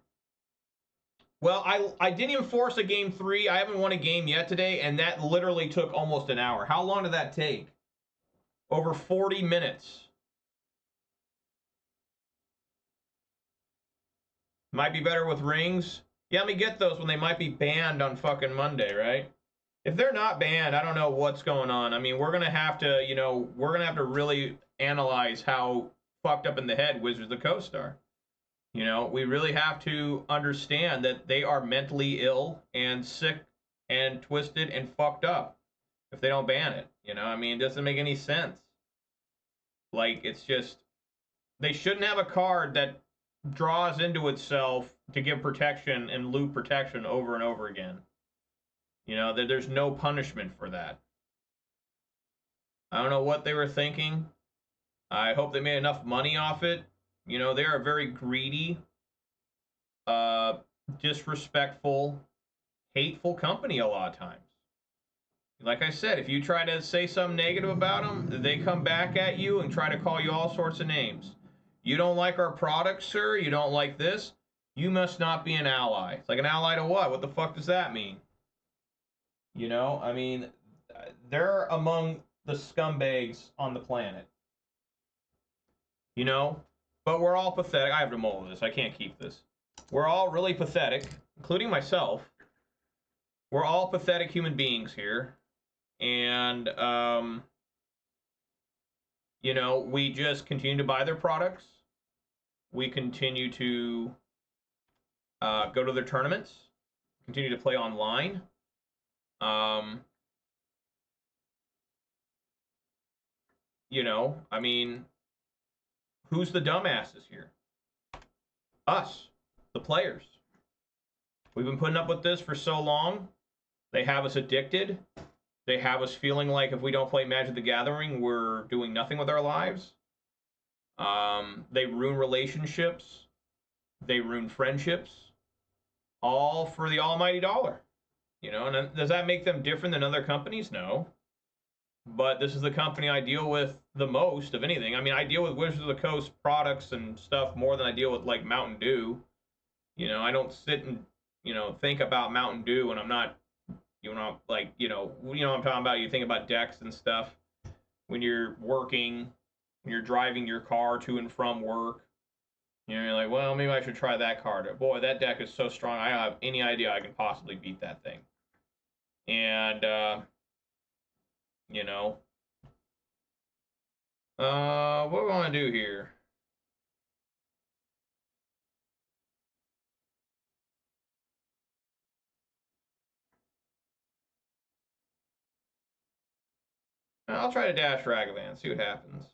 Well, I didn't even force a game 3. I haven't won a game yet today, and that literally took almost an hour. How long did that take? Over 40 minutes. Might be better with rings. Yeah, let me get those when they might be banned on fucking Monday, right? If they're not banned, I don't know what's going on. I mean, we're going to have to, you know, we're going to have to really analyze how fucked up in the head Wizards of the Coast are. You know, we really have to understand that they are mentally ill and sick and twisted and fucked up if they don't ban it. You know, I mean, it doesn't make any sense. Like, it's just, they shouldn't have a card that draws into itself to give protection and loot protection over and over again. You know, there's no punishment for that. I don't know what they were thinking. I hope they made enough money off it. You know, they are very greedy. disrespectful, hateful company a lot of times. Like I said, if you try to say something negative about them, they come back at you and try to call you all sorts of names. You don't like our product, sir? You don't like this? You must not be an ally. It's like, an ally to what? What the fuck does that mean? You know, I mean, they're among the scumbags on the planet. You know? But we're all pathetic. I have to mull this. I can't keep this. We're all really pathetic, including myself. We're all pathetic human beings here. And, you know, we just continue to buy their products. We continue to go to their tournaments. Continue to play online. You know, I mean, who's the dumbasses here? Us, the players. We've been putting up with this for so long. They have us addicted. They have us feeling like if we don't play Magic the Gathering, we're doing nothing with our lives. They ruin relationships. They ruin friendships. All for the almighty dollar. You know, and does that make them different than other companies? No. But this is the company I deal with the most of anything. I mean, I deal with Wizards of the Coast products and stuff more than I deal with, like, Mountain Dew. You know, I don't sit and, you know, think about Mountain Dew when I'm not, you know, like, you know what I'm talking about. You think about decks and stuff when you're working, when you're driving your car to and from work. You know, you're like, well, maybe I should try that card. Boy, that deck is so strong. I don't have any idea I can possibly beat that thing. And, you know, what do we want to do here? I'll try to dash Ragavan, see what happens.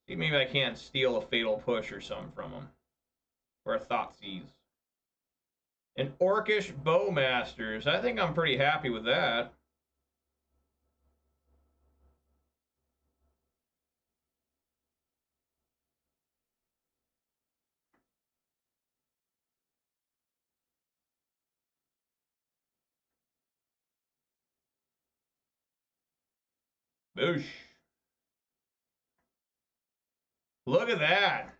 See, maybe I can't steal a Fatal Push or something from him. Or a Thoughtseize. An Orcish Bowmasters. I think I'm pretty happy with that. Boosh. Look at that.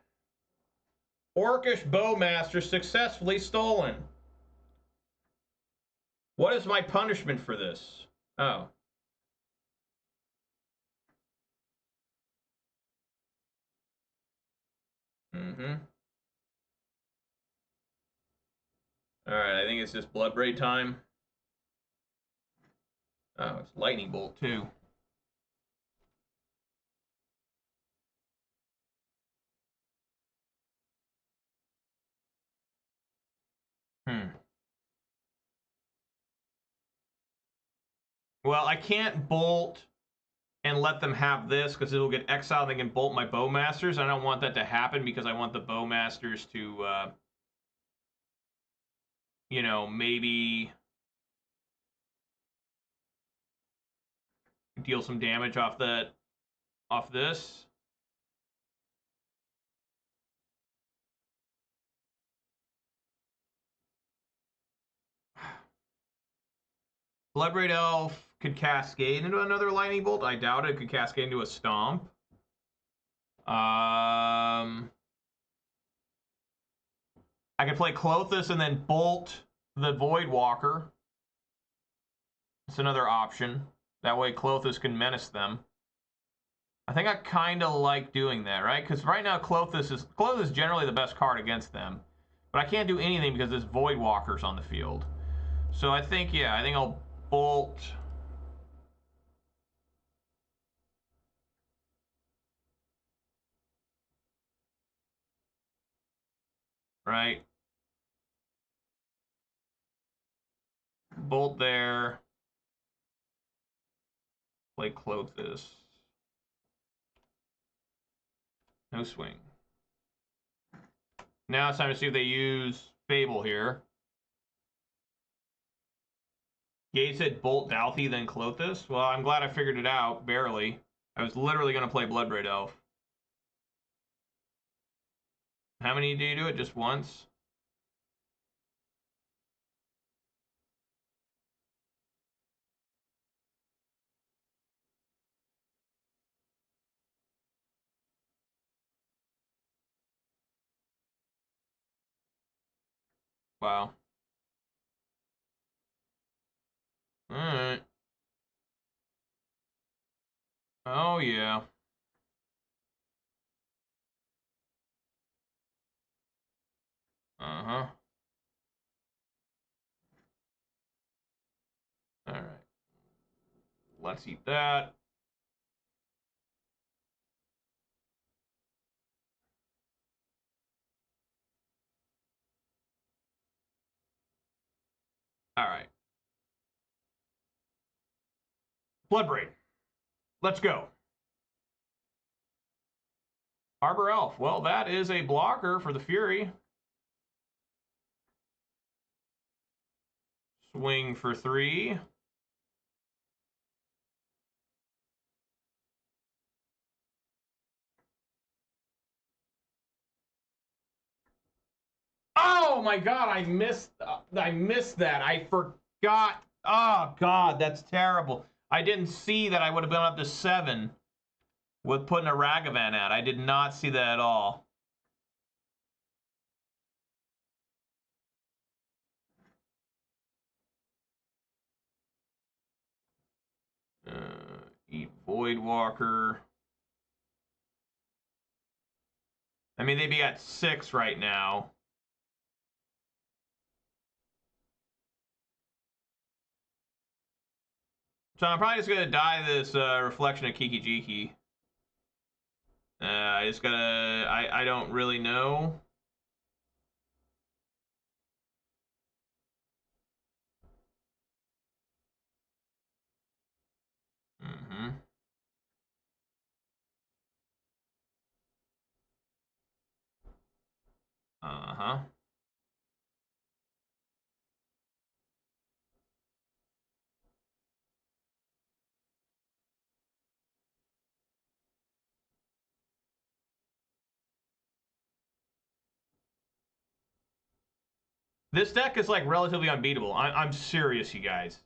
Orcish Bowmaster successfully stolen. What is my punishment for this? Oh. Mm-hmm. Alright, I think it's just Bloodbraid time. Oh, it's Lightning Bolt, too. Well, I can't bolt and let them have this because it'll get exiled and they can bolt my Bowmasters. I don't want that to happen because I want the Bowmasters to, you know, maybe deal some damage off this. Bloodbraid Elf could cascade into another Lightning Bolt. I doubt it could cascade into a Stomp. I could play Klothys and then bolt the Voidwalker. It's another option. That way Klothys can menace them. I think I kind of like doing that, right? Because right now Klothys is generally the best card against them. But I can't do anything because this Voidwalker's on the field. So I think, yeah, I think I'll bolt. Right? Bolt there. Play Klothys. No swing. Now it's time to see if they use Fable here. Gabe said Bolt Dalthy, then Klothys. Well, I'm glad I figured it out, barely. I was literally going to play Bloodbraid Elf. How many do you do it? Just once? Wow. Alright. Oh, yeah. Uh-huh. Alright. Let's eat that. Alright. Bloodbraid. Let's go. Harbor Elf. Well, that is a blocker for the Fury. Swing for 3. Oh my god, I missed that. I forgot. Oh god, that's terrible. I didn't see that I would have been up to 7 with putting a Ragavan out. I did not see that at all. Eat Voidwalker. I mean, they'd be at 6 right now. So I'm probably just going to die this Reflection of Kiki Jiki. I just gotta... I don't really know. Mm-hmm. Uh-huh. This deck is, like, relatively unbeatable. I'm serious, you guys.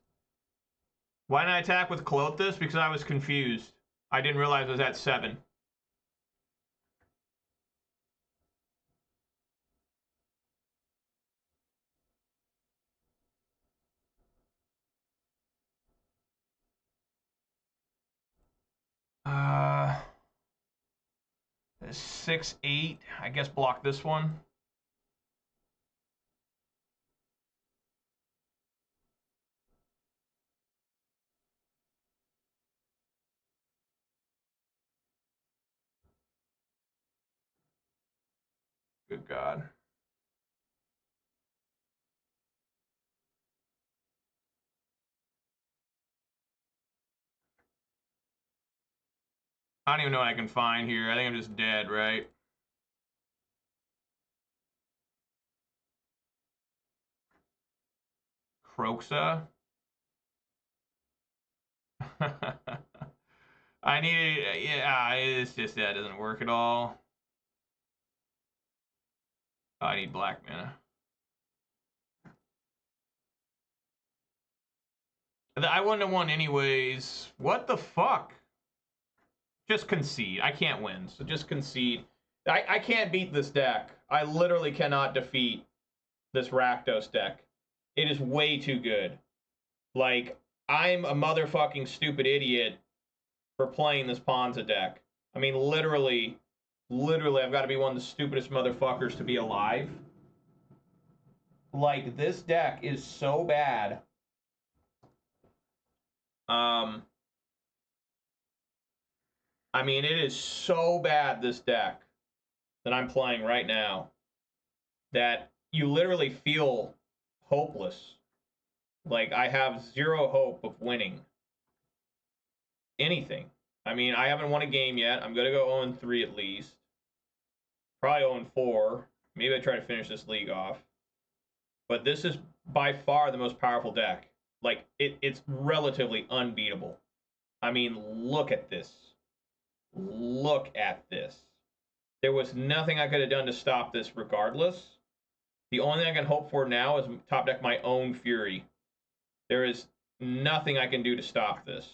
Why didn't I attack with Clothis? Because I was confused. I didn't realize it was at 7. Uh... 6, 8. I guess block this one. Good God. I don't even know what I can find here. I think I'm just dead, right? Croxa? I need... Yeah, it's just that doesn't work at all. I need black mana. I wouldn't have won anyways. What the fuck? Just concede. I can't win, so just concede. I can't beat this deck. I literally cannot defeat this Rakdos deck. It is way too good. Like, I'm a motherfucking stupid idiot for playing this Ponza deck. I mean, literally, I've got to be one of the stupidest motherfuckers to be alive. Like, this deck is so bad. I mean, it is so bad, this deck that I'm playing right now, that you literally feel hopeless. Like, I have zero hope of winning anything. I mean, I haven't won a game yet. I'm going to go 0-3 at least. Probably 0-4. Maybe I try to finish this league off. But this is by far the most powerful deck. Like, it's relatively unbeatable. I mean, look at this. Look at this. There was nothing I could have done to stop this regardless. The only thing I can hope for now is top deck my own Fury. There is nothing I can do to stop this.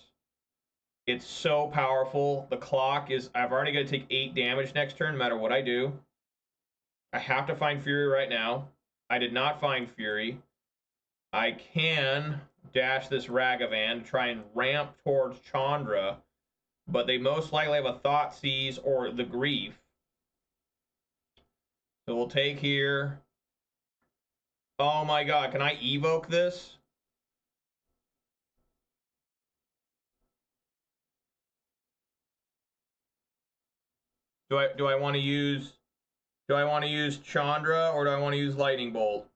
It's so powerful. The clock is... I've already got to take 8 damage next turn no matter what I do. I have to find Fury right now. I did not find Fury. I can dash this Ragavan to try and ramp towards Chandra, but they most likely have a Thoughtseize or the Grief. So we'll take here. Oh my god, can I evoke this? Do I want to use Chandra or do I want to use Lightning Bolt?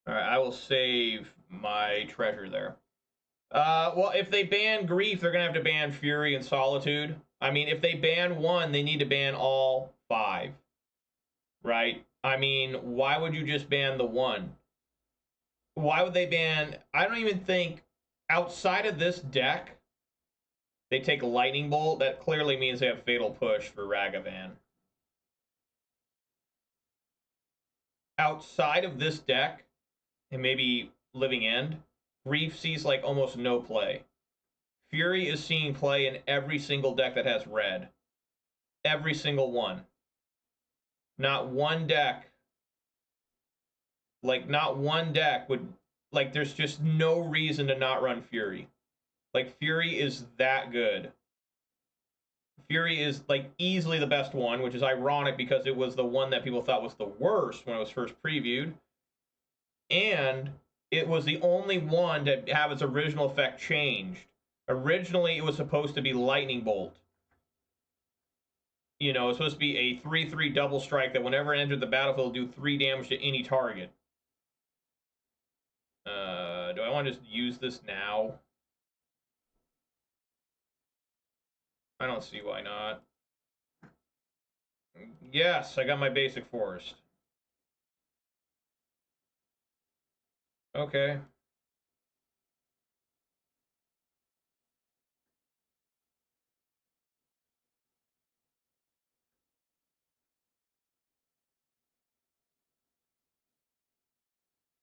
All right, I will save my treasure there. Well, if they ban Grief, they're going to have to ban Fury and Solitude. I mean, if they ban one, they need to ban all 5. Right? I mean, why would you just ban the one? Why would they ban... I don't even think... Outside of this deck, they take Lightning Bolt. That clearly means they have Fatal Push for Ragavan. Outside of this deck, and maybe Living End, Grief sees like almost no play. Fury is seeing play in every single deck that has red. Every single one. Not one deck. Like, not one deck would... Like, there's just no reason to not run Fury. Like, Fury is that good. Fury is, like, easily the best one, which is ironic because it was the one that people thought was the worst when it was first previewed. And it was the only one to have its original effect changed. Originally, it was supposed to be Lightning Bolt. You know, it's supposed to be a 3/3 double strike that whenever it entered the battlefield, do 3 damage to any target. Do I want to just use this now? I don't see why not. Yes, I got my basic forest. Okay.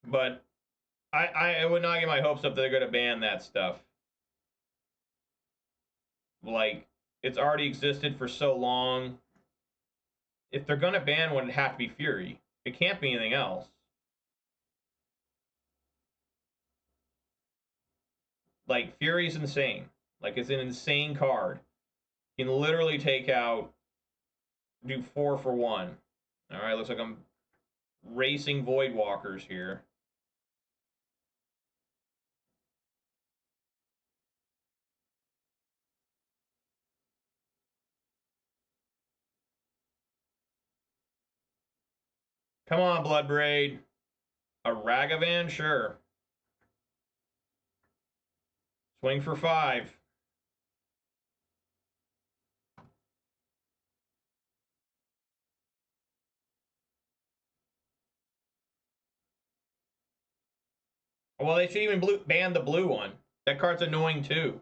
But I would not get my hopes up that they're going to ban that stuff. Like, it's already existed for so long. If they're going to ban one, it'd have to be Fury. It can't be anything else. Like, Fury's insane. Like, it's an insane card. You can literally take out, do 4 for 1. Alright, looks like I'm racing Voidwalkers here. Come on, Bloodbraid. A Ragavan? Sure. Swing for 5. Well, they should even ban the blue one. That card's annoying too.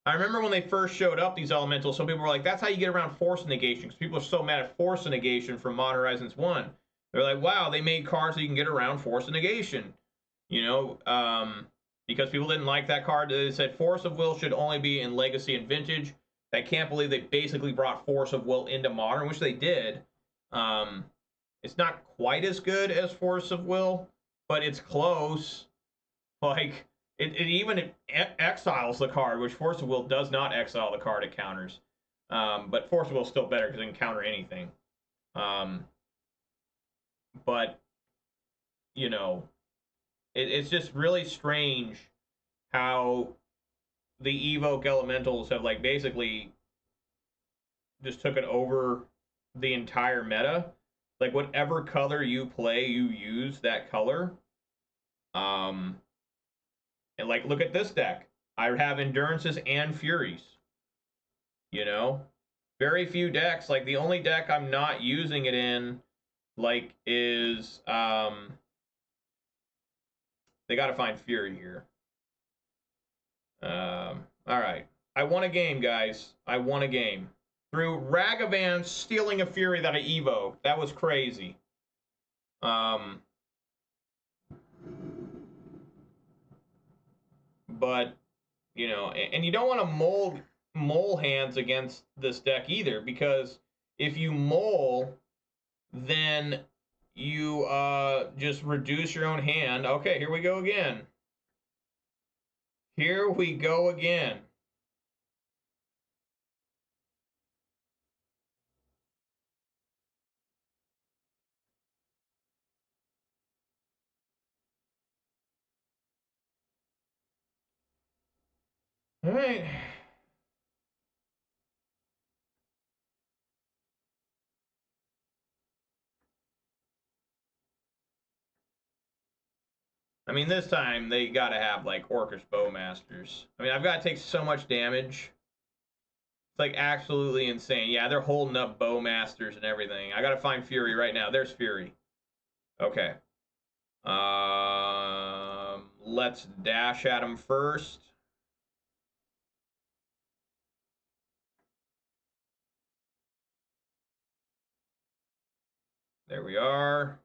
I remember when they first showed up, these elementals, some people were like, that's how you get around force negation, because people are so mad at force negation from Modern Horizons 1. They're like, wow, they made cards so you can get around force negation. You know, because people didn't like that card. They said Force of Will should only be in Legacy and Vintage. I can't believe they basically brought Force of Will into Modern, which they did. It's not quite as good as Force of Will, but it's close. Like, it even exiles the card, which Force of Will does not exile the card it counters. But Force of Will is still better because it can counter anything. But, you know, it's just really strange how the Evoke Elementals have, like, basically just took it over the entire meta. Like, whatever color you play, you use that color. And, like, look at this deck. I have Endurances and Furies. You know? Very few decks. Like, the only deck I'm not using it in, like, is, they gotta find Fury here. Alright. I won a game, guys. I won a game. Through Ragavan stealing a Fury that I Evo. That was crazy. But, you know, and you don't want to mole hands against this deck either, because if you mole, then you just reduce your own hand. Okay, here we go again. Here we go again. All right. I mean, this time they got to have, like, Orcish Bowmasters. I mean, I've got to take so much damage. It's, like, absolutely insane. Yeah, they're holding up Bowmasters and everything. I got to find Fury right now. There's Fury. Okay. Let's dash at him first. There we are.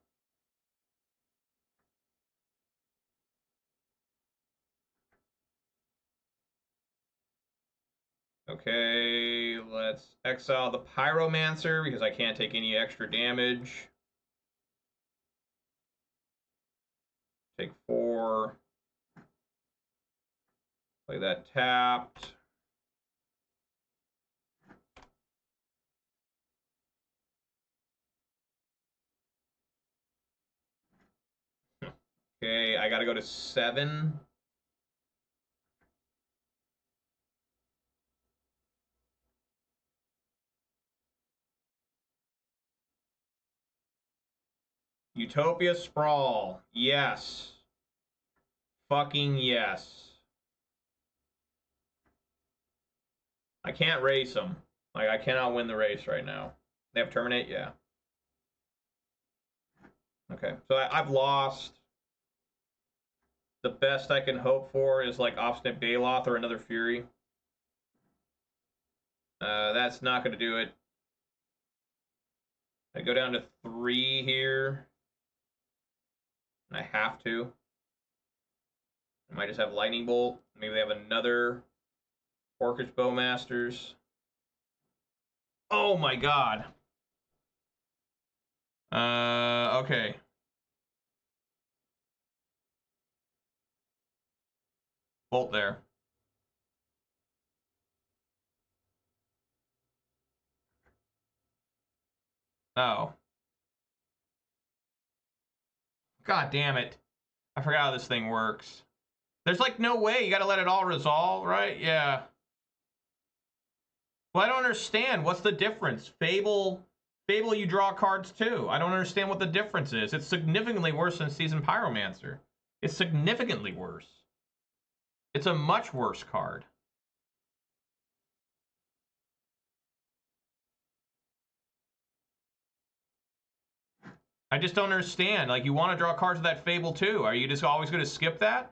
Okay, let's exile the Pyromancer because I can't take any extra damage. Take 4. Play that tapped. Okay, I gotta go to 7. Utopia Sprawl. Yes. Fucking yes. I can't race them. Like, I cannot win the race right now. They have Terminate? Yeah. Okay, so I've lost. The best I can hope for is, like, Obstinate Baloth or another Fury. That's not going to do it. I go down to 3 here. And I have to. I might just have Lightning Bolt. Maybe they have another Orcish Bowmasters. Oh my god. Okay. Bolt there. Oh. God damn it. I forgot how this thing works. There's, like, no way. You gotta let it all resolve, right? Yeah. Well, I don't understand. What's the difference? Fable, you draw cards too. I don't understand what the difference is. It's significantly worse than Seasoned Pyromancer. It's significantly worse. It's a much worse card. I just don't understand. Like, you want to draw cards with that Fable too. Are you just always going to skip that?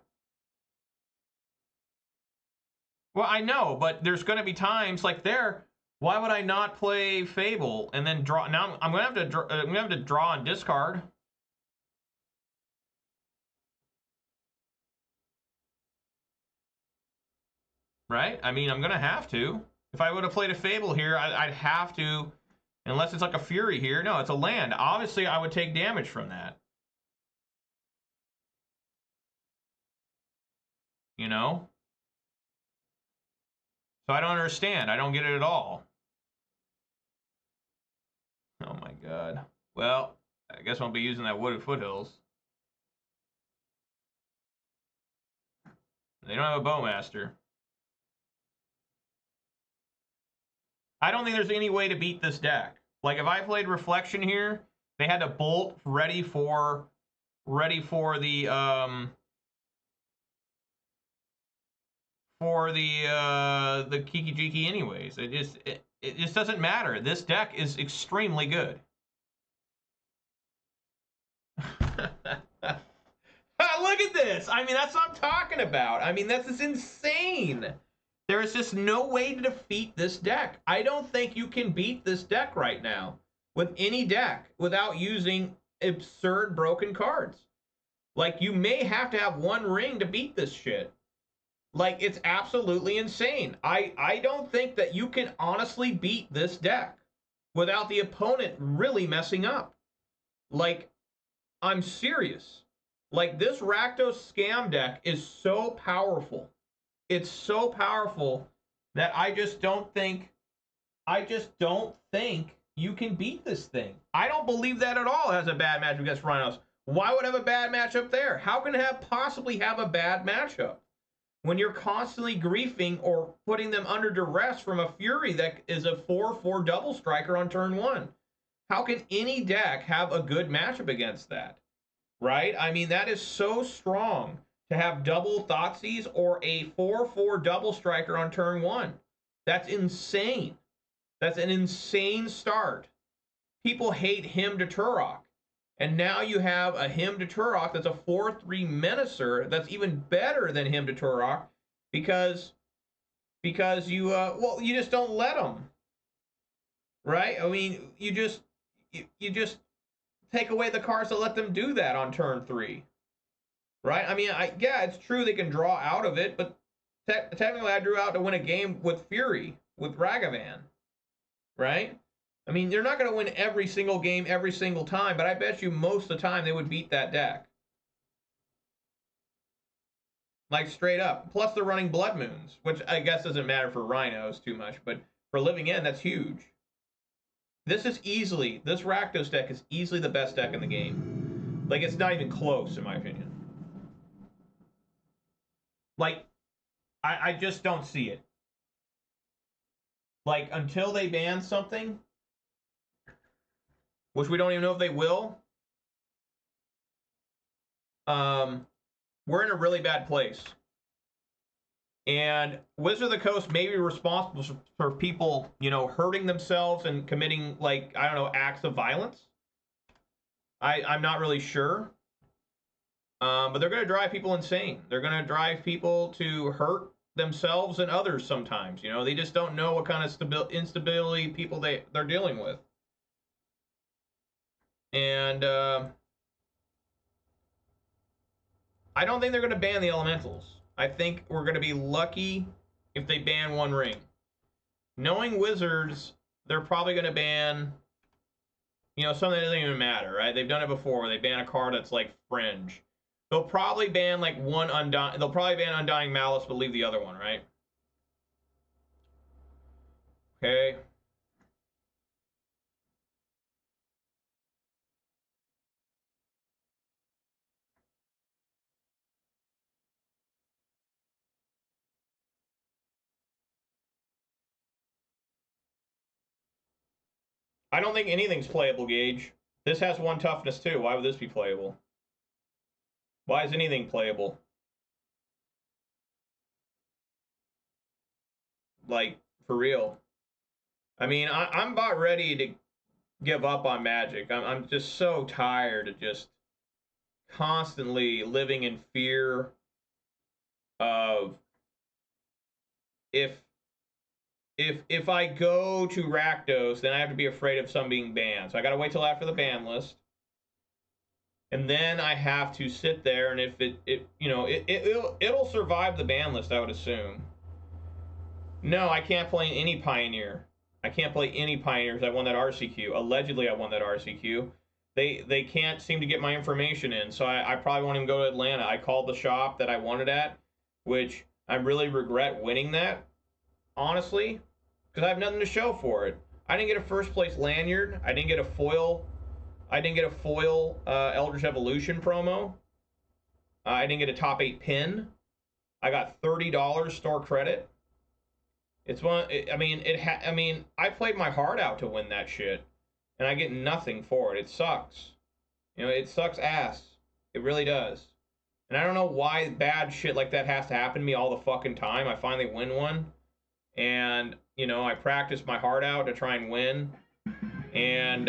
Well, I know, but there's going to be times like there. Why would I not play Fable and then draw? Now I'm going to have to draw and discard. Right? I mean, I'm going to have to. If I would have played a Fable here, I'd have to, unless it's like a Fury here. No, it's a land. Obviously, I would take damage from that. You know? So I don't understand. I don't get it at all. Oh my god. Well, I guess I'll be using that Wooded Foothills. They don't have a Bowmaster. I don't think there's any way to beat this deck. Like, if I played Reflection here, They had a bolt ready for the Kiki Jiki anyways. It just doesn't matter. This deck is extremely good. Look at this. I mean, that's what I'm talking about. I mean, that's just insane. There is just no way to defeat this deck. I don't think you can beat this deck right now with any deck without using absurd broken cards. Like, you may have to have one ring to beat this shit. Like, it's absolutely insane. I don't think that you can honestly beat this deck without the opponent really messing up. Like, I'm serious. Like, this Rakdos scam deck is so powerful. It's so powerful that I just don't think you can beat this thing. I don't believe that at all has a bad matchup against Rhinos. Why would it have a bad matchup there? How can it possibly have a bad matchup when you're constantly griefing or putting them under duress from a Fury that is a 4/4 double striker on turn 1? How can any deck have a good matchup against that? Right? I mean, that is so strong to have double Thoughtseize or a 4/4 double striker on turn 1. That's insane. That's an insane start. People hate Hymn to Turok. And now you have a Hymn to Turok that's a 4/3 Menacer that's even better than Hymn to Turok because you, well, you just don't let them. Right? I mean, you just take away the cards that let them do that on turn 3. Right? I mean, yeah, it's true they can draw out of it, but technically I drew out to win a game with Fury, with Ragavan. Right? I mean, they're not going to win every single game every single time, but I bet you most of the time they would beat that deck. Like, straight up. Plus they're running Blood Moons, which I guess doesn't matter for Rhinos too much, but for Living End, that's huge. This Rakdos deck is easily the best deck in the game. Like, it's not even close, in my opinion. Like, I just don't see it. Like, until they ban something, which we don't even know if they will, we're in a really bad place. And Wizard of the Coast may be responsible for people, you know, hurting themselves and committing, like, I don't know, acts of violence. I'm not really sure. But they're going to drive people insane. They're going to drive people to hurt themselves and others sometimes. You know, they just don't know what kind of instability people they're dealing with. And I don't think they're going to ban the elementals. I think we're going to be lucky if they ban one ring. Knowing Wizards, they're probably going to ban, you know, something that doesn't even matter, right? They've done it before. They ban a card that's like Fringe. They'll probably ban like one Undying. They'll probably ban Undying Malice, but leave the other one, right? Okay. I don't think anything's playable, Gage. This has one toughness too. Why would this be playable? Why is anything playable? Like, for real. I mean, I'm about ready to give up on Magic. I'm just so tired of just constantly living in fear of if I go to Rakdos, then I have to be afraid of some being banned. So I got to wait till after the ban list. And then I have to sit there, and if it'll survive the ban list, I would assume. No, I can't play any Pioneer. I can't play any Pioneers. I won that RCQ. Allegedly, I won that RCQ. They can't seem to get my information in, so I probably won't even go to Atlanta. I called the shop that I wanted at, which I really regret winning that, honestly, because I have nothing to show for it. I didn't get a first place lanyard. I didn't get a foil. Eldritch Evolution promo. I didn't get a top 8 pin. I got $30 store credit. It's one. I mean, I played my heart out to win that shit, and I get nothing for it. It sucks. You know, it sucks ass. It really does. And I don't know why bad shit like that has to happen to me all the fucking time. I finally win one. And, you know, I practice my heart out to try and win. And,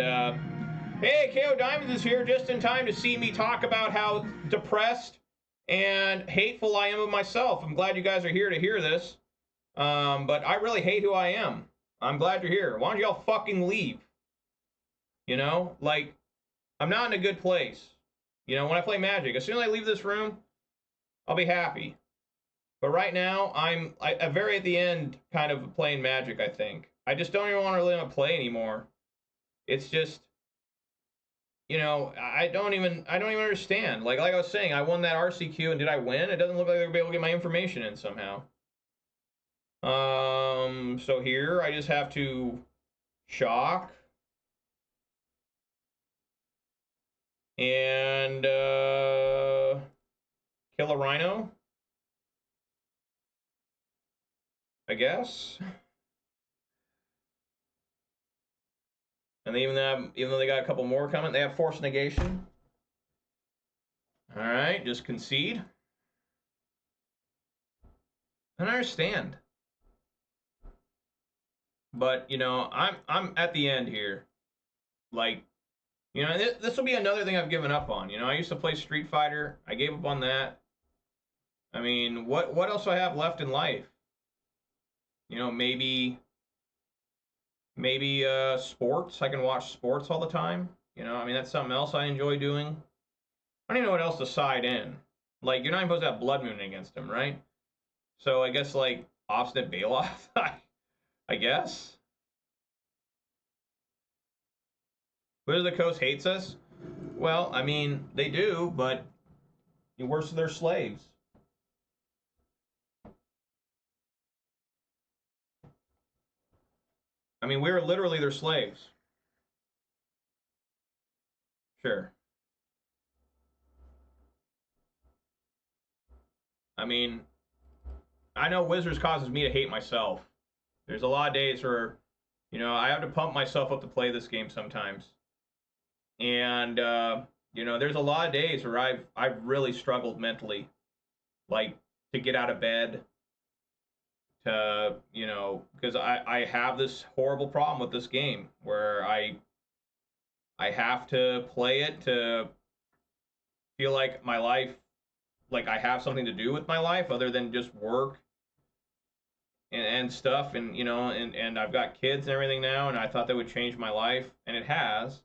hey, KO Diamonds is here just in time to see me talk about how depressed and hateful I am of myself. I'm glad you guys are here to hear this. But I really hate who I am. I'm glad you're here. Why don't y'all fucking leave? You know, like, I'm not in a good place. You know, when I play Magic, as soon as I leave this room, I'll be happy. But right now, I'm very at the end kind of playing Magic, I think. I just don't even want to really want to play anymore. It's just, you know, I don't even understand. Like I was saying, I won that RCQ, and did I win? It doesn't look like they're going to be able to get my information in somehow. So here, I just have to shock. And, kill a Rhino, I guess. And even though they got a couple more coming, they have force negation. All right, just concede. I don't understand. But, you know, I'm at the end here. Like, you know, this will be another thing I've given up on. You know, I used to play Street Fighter. I gave up on that. I mean, what else do I have left in life? You know, maybe sports. I can watch sports all the time. You know, I mean, that's something else I enjoy doing. I don't even know what else to side in. Like, you're not even supposed to have Blood Moon against him, right? So I guess, like, Obstinate Bailoff, I guess. Wizards of the Coast hates us? Well, I mean, they do, but worse than their slaves. I mean, we're literally their slaves. Sure. I mean, I know Wizards causes me to hate myself. There's a lot of days where, you know, I have to pump myself up to play this game sometimes. And, you know, there's a lot of days where I've really struggled mentally. Like, to get out of bed. To, you know, because I have this horrible problem with this game where I have to play it to feel like my life, like I have something to do with my life other than just work and stuff. And, you know, and I've got kids and everything now, and I thought that would change my life, and it has,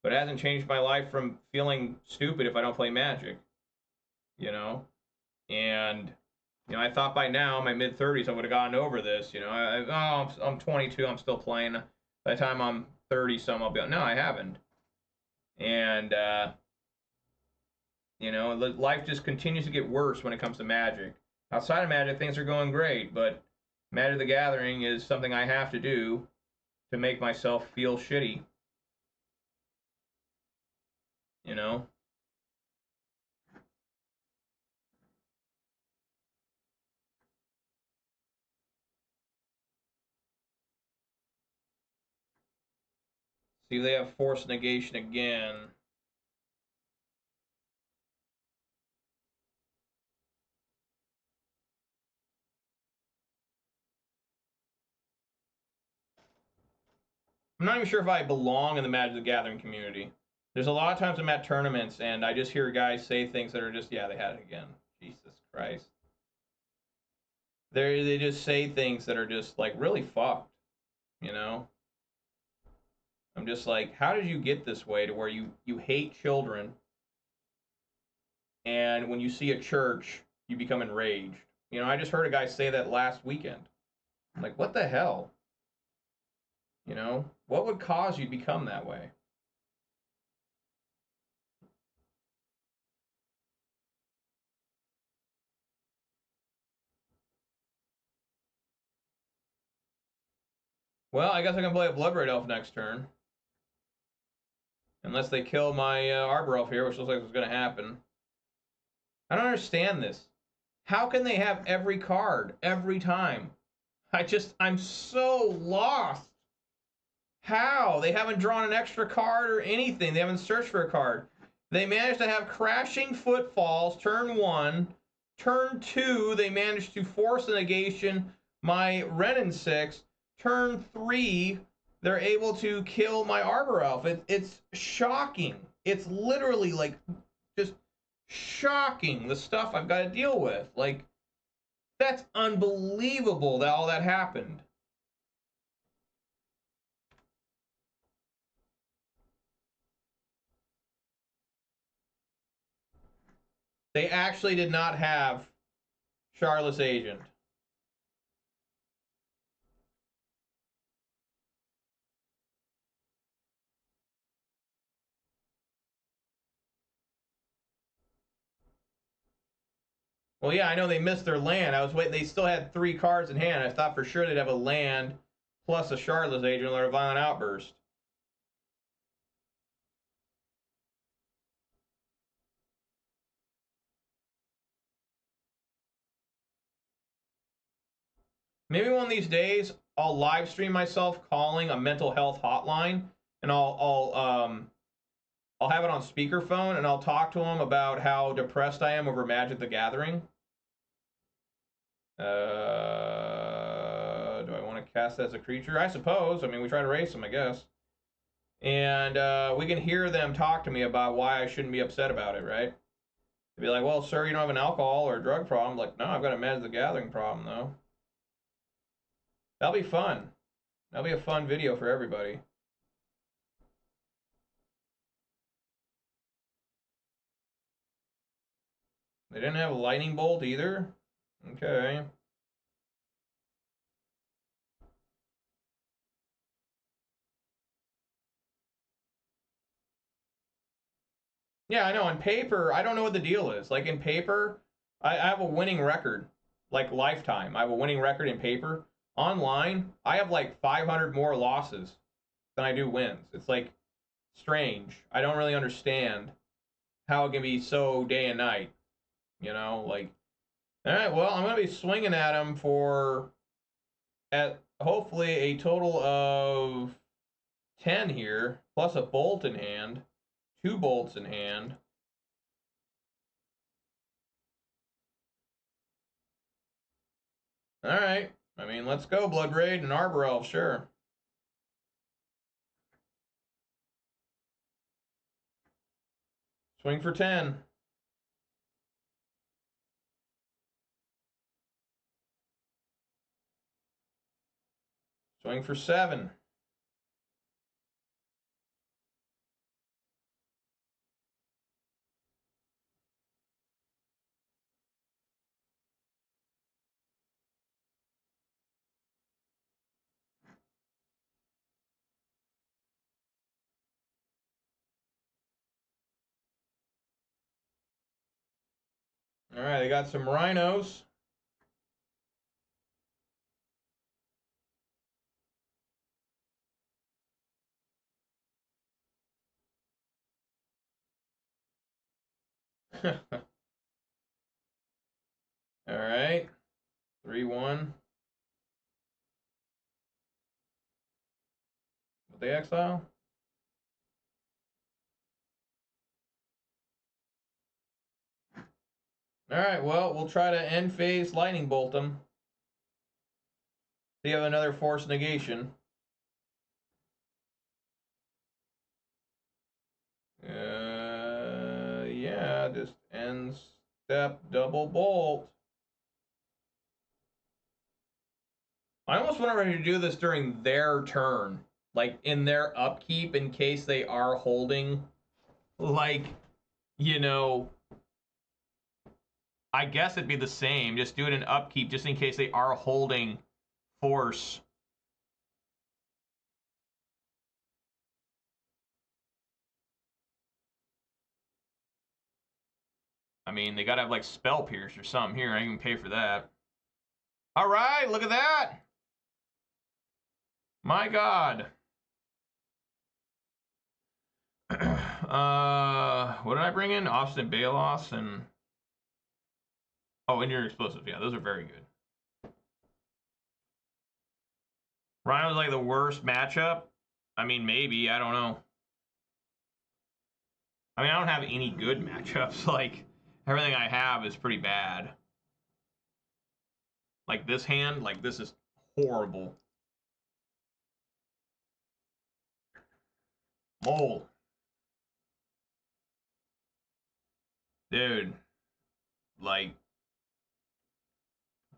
but it hasn't changed my life from feeling stupid if I don't play Magic, you know. And, you know, I thought by now, my mid-30s, I would have gotten over this. You know, I'm 22, I'm still playing. By the time I'm 30-some, I'll be no, I haven't. And, you know, life just continues to get worse when it comes to Magic. Outside of Magic, things are going great, but Magic the Gathering is something I have to do to make myself feel shitty. You know? See, they have force negation again. I'm not even sure if I belong in the Magic the Gathering community. There's a lot of times I'm at tournaments and I just hear guys say things that are just, yeah, they had it again. Jesus Christ. They just say things that are just like really fucked, you know? I'm just like, how did you get this way to where you hate children, and when you see a church, you become enraged? You know, I just heard a guy say that last weekend. I'm like, what the hell? You know, what would cause you to become that way? Well, I guess I can play a Bloodbraid Elf next turn. Unless they kill my Arbor Elf here, which looks like it's going to happen. I don't understand this. How can they have every card every time? I'm so lost. How? They haven't drawn an extra card or anything. They haven't searched for a card. They managed to have Crashing Footfalls turn 1. Turn 2, they managed to force a negation my Renin 6. Turn 3, they're able to kill my Arbor Elf. It's shocking. It's literally like just shocking, the stuff I've got to deal with. Like, that's unbelievable that all that happened. They actually did not have Charlotte's Agent. Well, yeah, I know they missed their land. I was waiting. They still had 3 cards in hand. I thought for sure they'd have a land plus a Charlotte's Agent or a Violent Outburst. Maybe one of these days I'll live stream myself calling a mental health hotline, and I'll have it on speakerphone, and I'll talk to them about how depressed I am over Magic the Gathering. Do I want to cast as a creature? I suppose. I mean, we try to race them, I guess. And we can hear them talk to me about why I shouldn't be upset about it, right? They'd be like, well, sir, you don't have an alcohol or a drug problem. I'm like, no, I've got a Magic the Gathering problem, though. That'll be fun. That'll be a fun video for everybody. They didn't have a lightning bolt either? Okay. Yeah, I know. On paper, I don't know what the deal is. Like, in paper, I have a winning record. Like, lifetime. I have a winning record in paper. Online, I have like 500 more losses than I do wins. It's like strange. I don't really understand how it can be so day and night. You know, like, all right, well, I'm going to be swinging at him at hopefully a total of 10 here, plus a bolt in hand, 2 bolts in hand. All right. I mean, let's go, Blood Raid and Arbor Elf, sure. Swing for 10. Swing for 7. All right, they got some Rhinos. All right, 3-1. With the exile. All right, well, we'll try to end phase lightning bolt them. So you have another force negation. Yeah, just end step double bolt. I almost want to do this during their turn, like in their upkeep, in case they are holding, like, you know, I guess it'd be the same. Just do it in upkeep, just in case they are holding force. I mean, they gotta have like Spell Pierce or something here. I can pay for that. All right, look at that. My God. What did I bring in? Austin Balos and Engineer Explosive. Yeah, those are very good. Rhino was like the worst matchup. I mean, maybe. I don't know. I mean, I don't have any good matchups. Like, everything I have is pretty bad. Like, this hand, like, this is horrible. Mole. Dude. Like,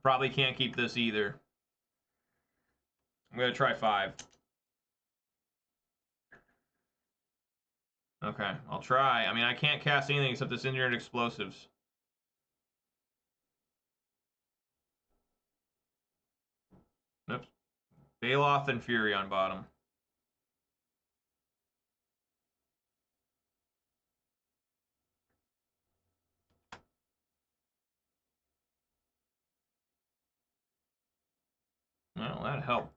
probably can't keep this either. I'm going to try 5. Okay, I'll try. I mean, I can't cast anything except this engineered explosives. Oops. Baloth and Fury on bottom. Well, that helps.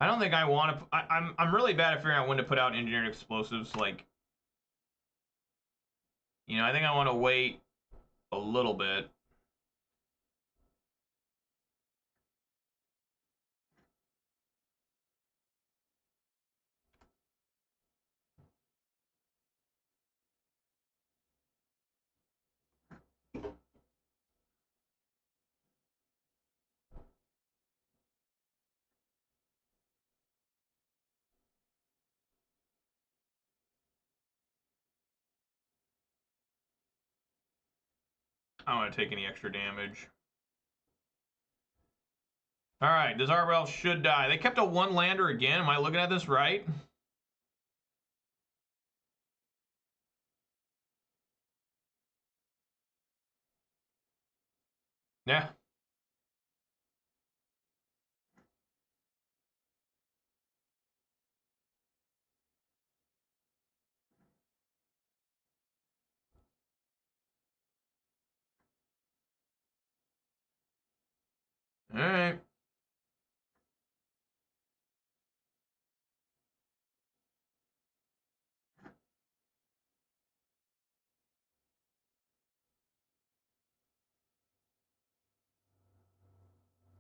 I don't think I want to. I'm really bad at figuring out when to put out engineered explosives. Like, you know, I think I want to wait a little bit. I don't want to take any extra damage. All right, Desirable should die. They kept a 1-lander again. Am I looking at this right? Yeah. All right.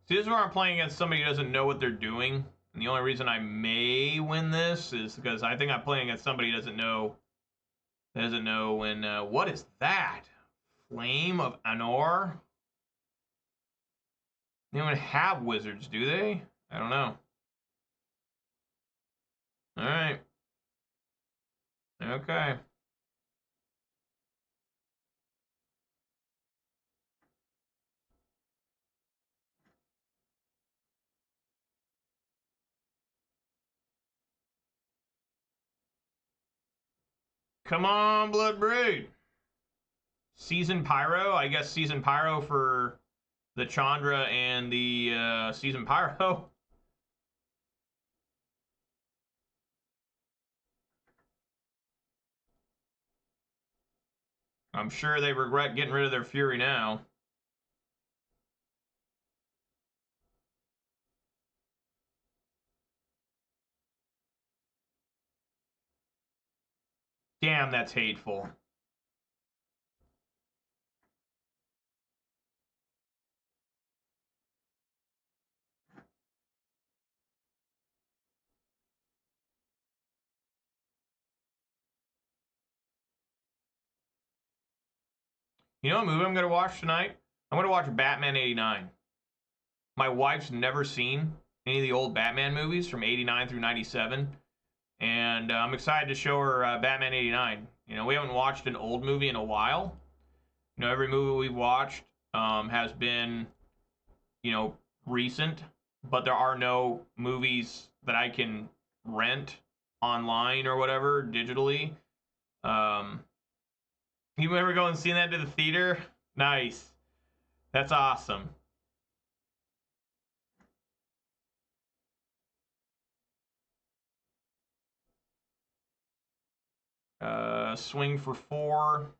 See, this is where I'm playing against somebody who doesn't know what they're doing. And the only reason I may win this is because I think I'm playing against somebody who doesn't know when. What is that? Flame of Anor? They don't even have wizards, do they? I don't know. All right. Okay. Come on, Bloodbraid. Season Pyro. I guess Season Pyro for the Chandra and the Season Pyro. I'm sure they regret getting rid of their Fury now. Damn, that's hateful. You know what movie I'm going to watch tonight? I'm going to watch Batman 89. My wife's never seen any of the old Batman movies from 89 through 97. And I'm excited to show her Batman 89. You know, we haven't watched an old movie in a while. You know, every movie we've watched has been, you know, recent, but there are no movies that I can rent online or whatever digitally. You ever go and see that to the theater? Nice. That's awesome. Swing for 4.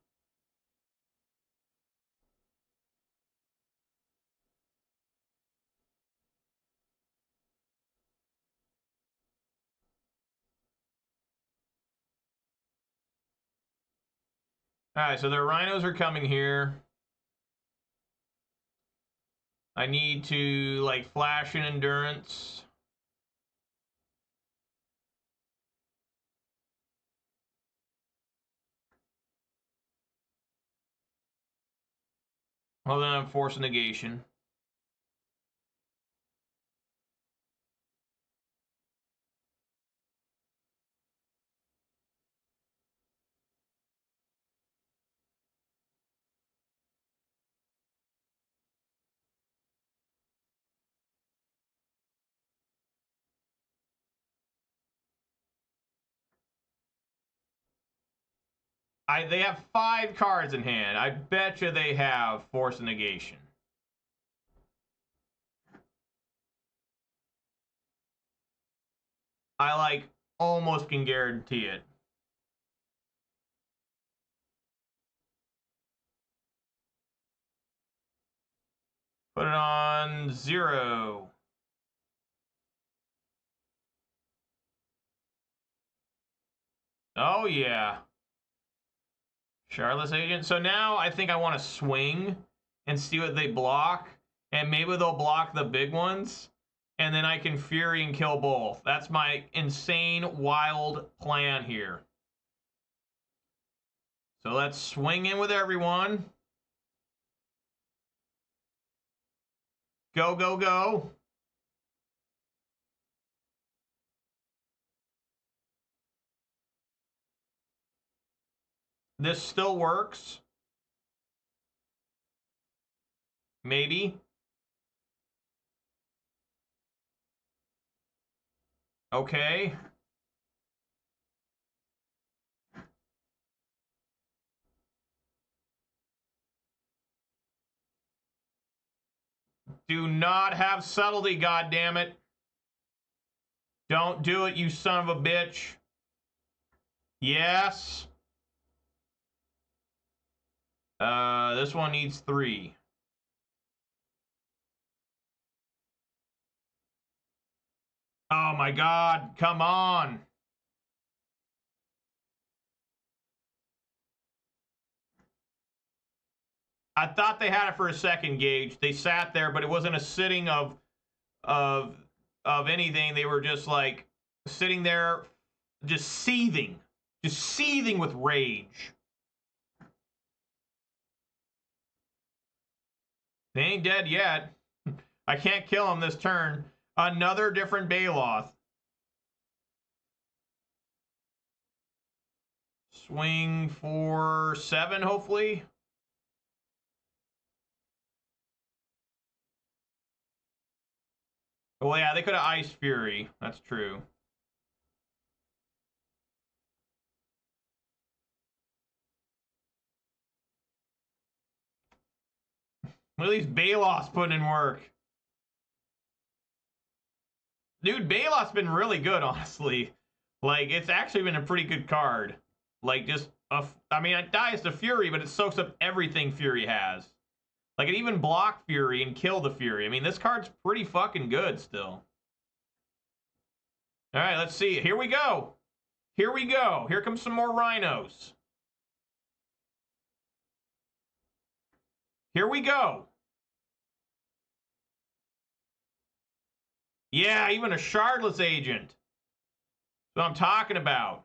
Alright, so their Rhinos are coming here. I need to, like, flash an endurance. Well, then I'm forcing negation. They have 5 cards in hand. I bet you they have force negation. I like almost can guarantee it. Put it on 0. Oh yeah. Charlotte's agent. So now I think I want to swing and see what they block. And maybe they'll block the big ones. And then I can Fury and kill both. That's my insane, wild plan here. So let's swing in with everyone. Go, go, go. This still works. Maybe. Okay. Do not have subtlety, goddammit. Don't do it, you son of a bitch. Yes. This one needs 3. Oh my god, come on. I thought they had it for a second, Gage. They sat there, but it wasn't a sitting of anything. They were just like sitting there, just seething with rage. They ain't dead yet. I can't kill them this turn. Another different Baloth. Swing for 7, hopefully. Well, yeah, they could have Ice Fury. That's true. Look at these Baloths putting in work. Dude, Baloth's been really good, honestly. Like, it's actually been a pretty good card. Like, just, I mean, it dies to Fury, but it soaks up everything Fury has. Like, it even block Fury and kill the Fury. I mean, this card's pretty fucking good still. All right, let's see. Here we go. Here we go. Here comes some more Rhinos. Here we go. Yeah, even a Shardless agent. That's what I'm talking about.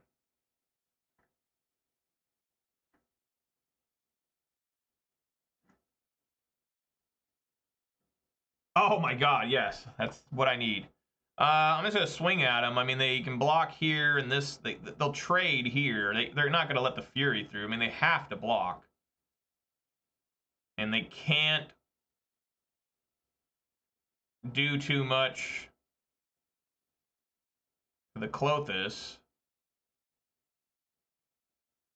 Oh my god, yes. That's what I need. I'm just going to swing at them. I mean, they can block here and this. They'll trade here. They're not going to let the Fury through. I mean, they have to block. And they can't do too much for the Klothys.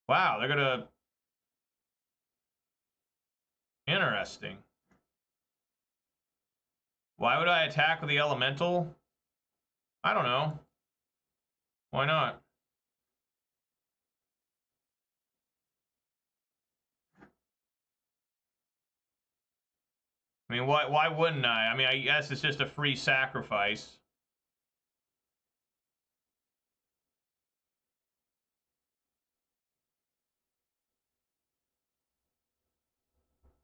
Wow, they're going to... Interesting. Why would I attack with the Elemental? I don't know. Why not? I mean, why wouldn't I? I mean, I guess it's just a free sacrifice.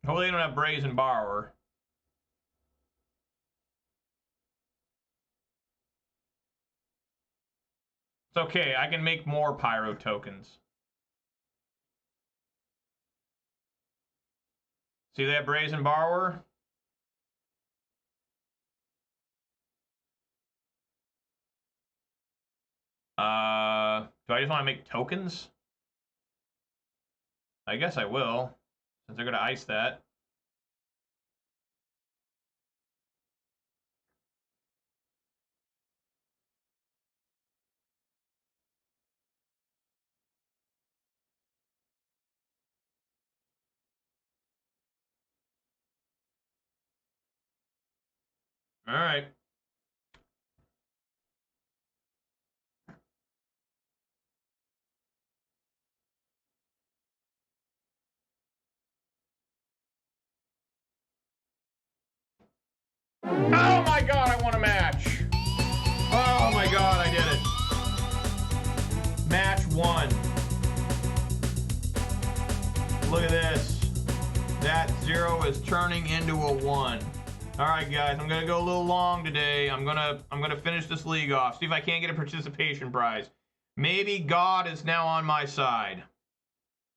Hopefully they don't have Brazen Borrower. It's okay, I can make more Pyro tokens. See that Brazen Borrower? Do I just want to make tokens? I guess I will, since they're going to ice that. All right. Oh my god, I won a match! Oh my god, I did it. Match 1. Look at this. That 0 is turning into a 1. All right, guys, I'm gonna go a little long today. I'm gonna finish this league off. See if I can't get a participation prize. Maybe God is now on my side.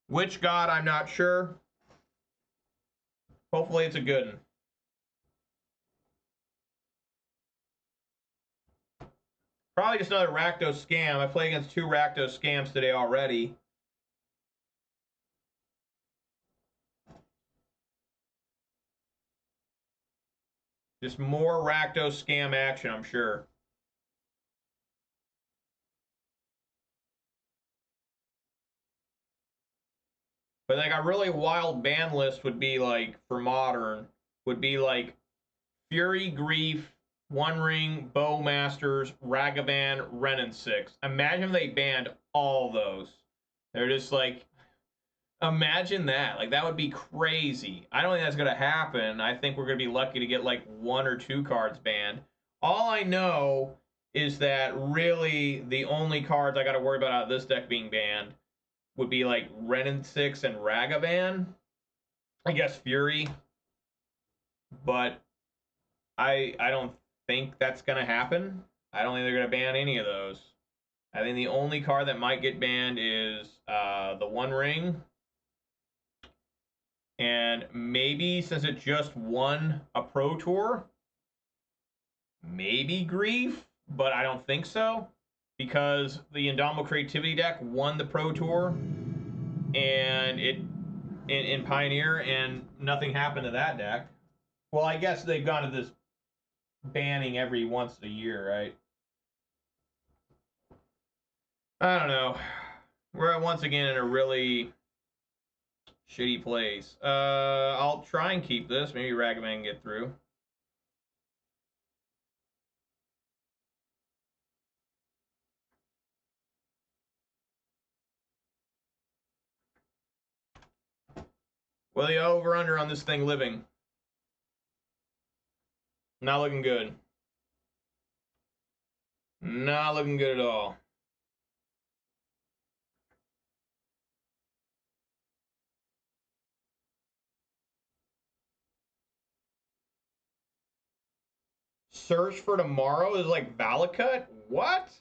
Which God, I'm not sure. Hopefully it's a good one. Probably just another Rakdos scam. I played against 2 Rakdos scams today already. Just more Rakdos scam action, I'm sure. But like a really wild ban list would be like, for Modern, would be like Fury, Grief, One Ring, Bowmasters, Ragavan, Ren and 6. Imagine if they banned all those. They're just like, imagine that. Like, that would be crazy. I don't think that's going to happen. I think we're going to be lucky to get like 1 or 2 cards banned. All I know is that really the only cards I got to worry about out of this deck being banned would be like Ren and 6 and Ragavan. I guess Fury. But I don't think that's going to happen. I don't think they're going to ban any of those. I think the only card that might get banned is the One Ring. And maybe, since it just won a Pro Tour, maybe Grief, but I don't think so. Because the Indomitable Creativity deck won the Pro Tour and it in Pioneer, and nothing happened to that deck. Well, I guess they've gone to this banning every once a year, right? I don't know. We're once again in a really shitty place. I'll try and keep this. Maybe Ragavan can get through. Well, the over-under on this thing living. Not looking good. Not looking good at all. Search for Tomorrow is like Valakut? What?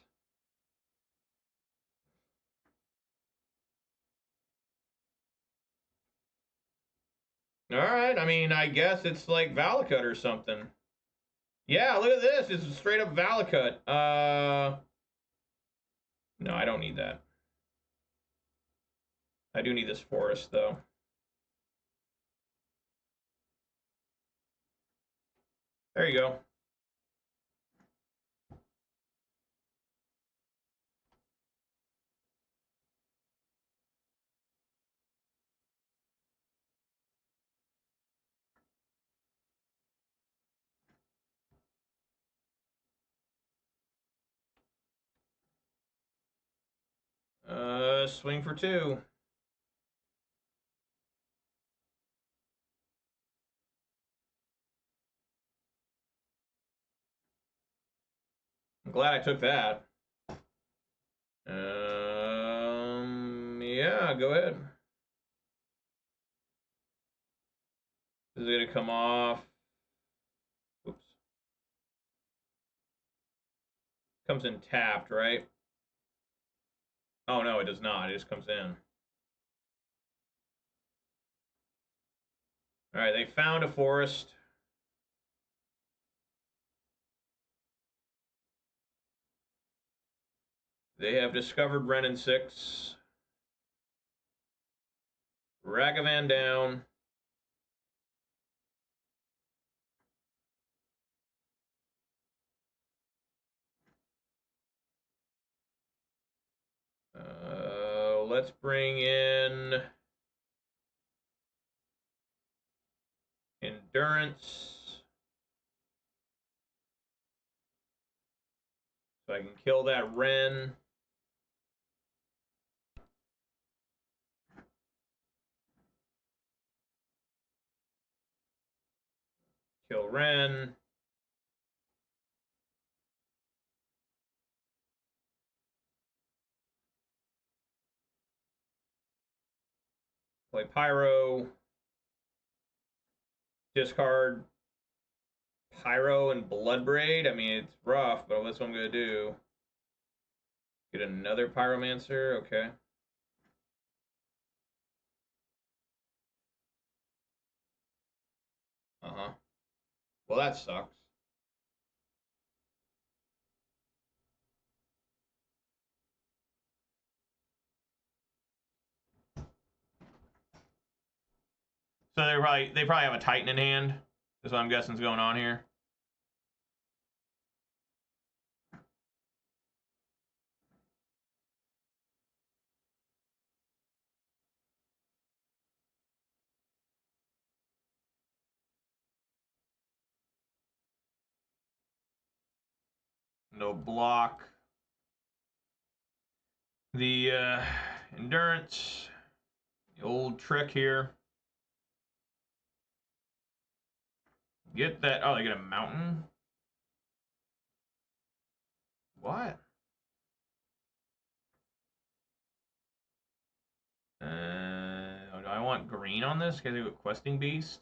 Alright, I mean, I guess it's like Valakut or something. Yeah, look at this. It's straight up Valakut. No, I don't need that. I do need this forest, though. There you go. Swing for 2. I'm glad I took that. Yeah, go ahead. This is gonna come off. Oops. Comes in tapped, right? Oh no, it does not. It just comes in. Alright, they found a forest. They have discovered Renin 6. Ragavan down. Let's bring in Endurance. So I can kill that Ren. Kill Ren. Play Pyro. Discard Pyro and Bloodbraid. I mean, it's rough, but that's what I'm going to do. Get another Pyromancer. Okay. Uh-huh. Well, that sucks. So they probably have a Titan in hand. That's what I'm guessing is going on here. No block. The Endurance. The old trick here. Get that. Oh, they get a mountain? What? Do I want green on this? Can I do a questing beast?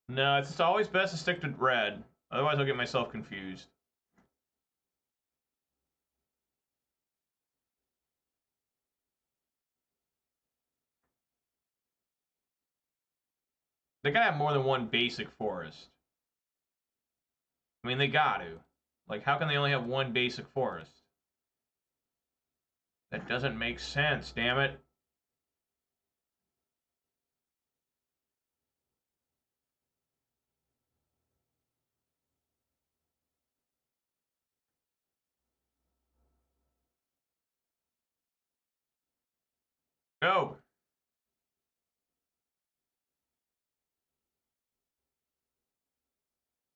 No, it's always best to stick to red. Otherwise, I'll get myself confused. They gotta have more than one basic forest. I mean, they got to. Like, how can they only have one basic forest? That doesn't make sense, damn it. Go.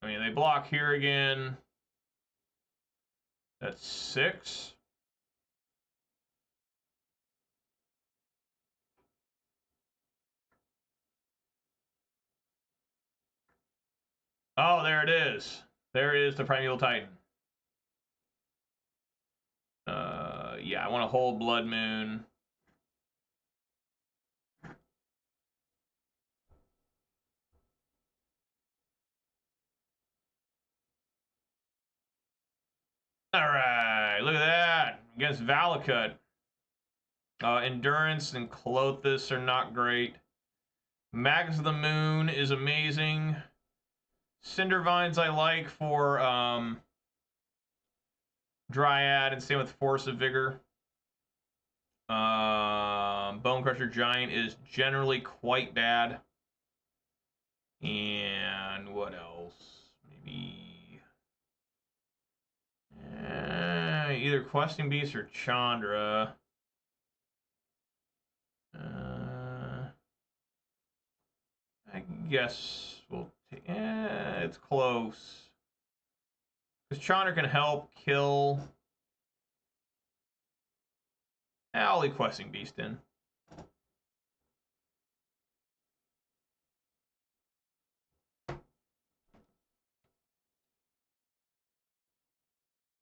I mean, they block here again. That's 6. Oh, there it is. There is the Primeval Titan. Yeah, I want to hold Blood Moon. Alright, look at that. Against Valakut. Endurance and Clothis are not great. Magus of the Moon is amazing. Cindervines I like for Dryad, and same with Force of Vigor. Bone Crusher Giant is generally quite bad. And what else? Maybe either Questing Beast or Chandra. I guess we'll take. It's close. Because Chandra can help kill. I'll leave Questing Beast in.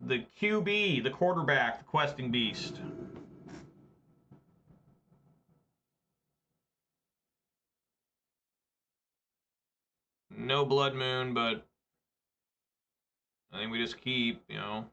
The QB, the quarterback, the Questing Beast. no Blood Moon, but I think we just keep, you know.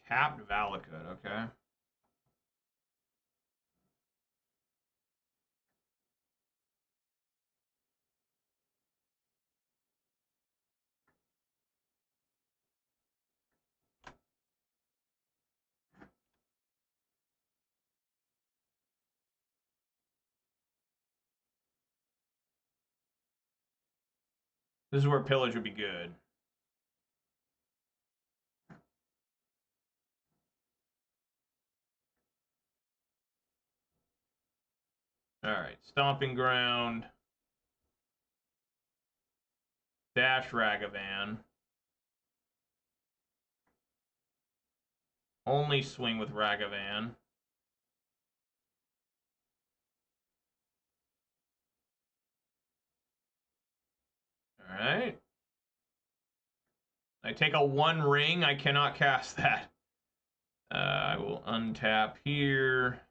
Tapped Valakut, okay. This is where Pillage would be good. Alright, Stomping Ground. Dash Ragavan. Only swing with Ragavan. Alright. I take a 1 ring. I cannot cast that. I will untap here.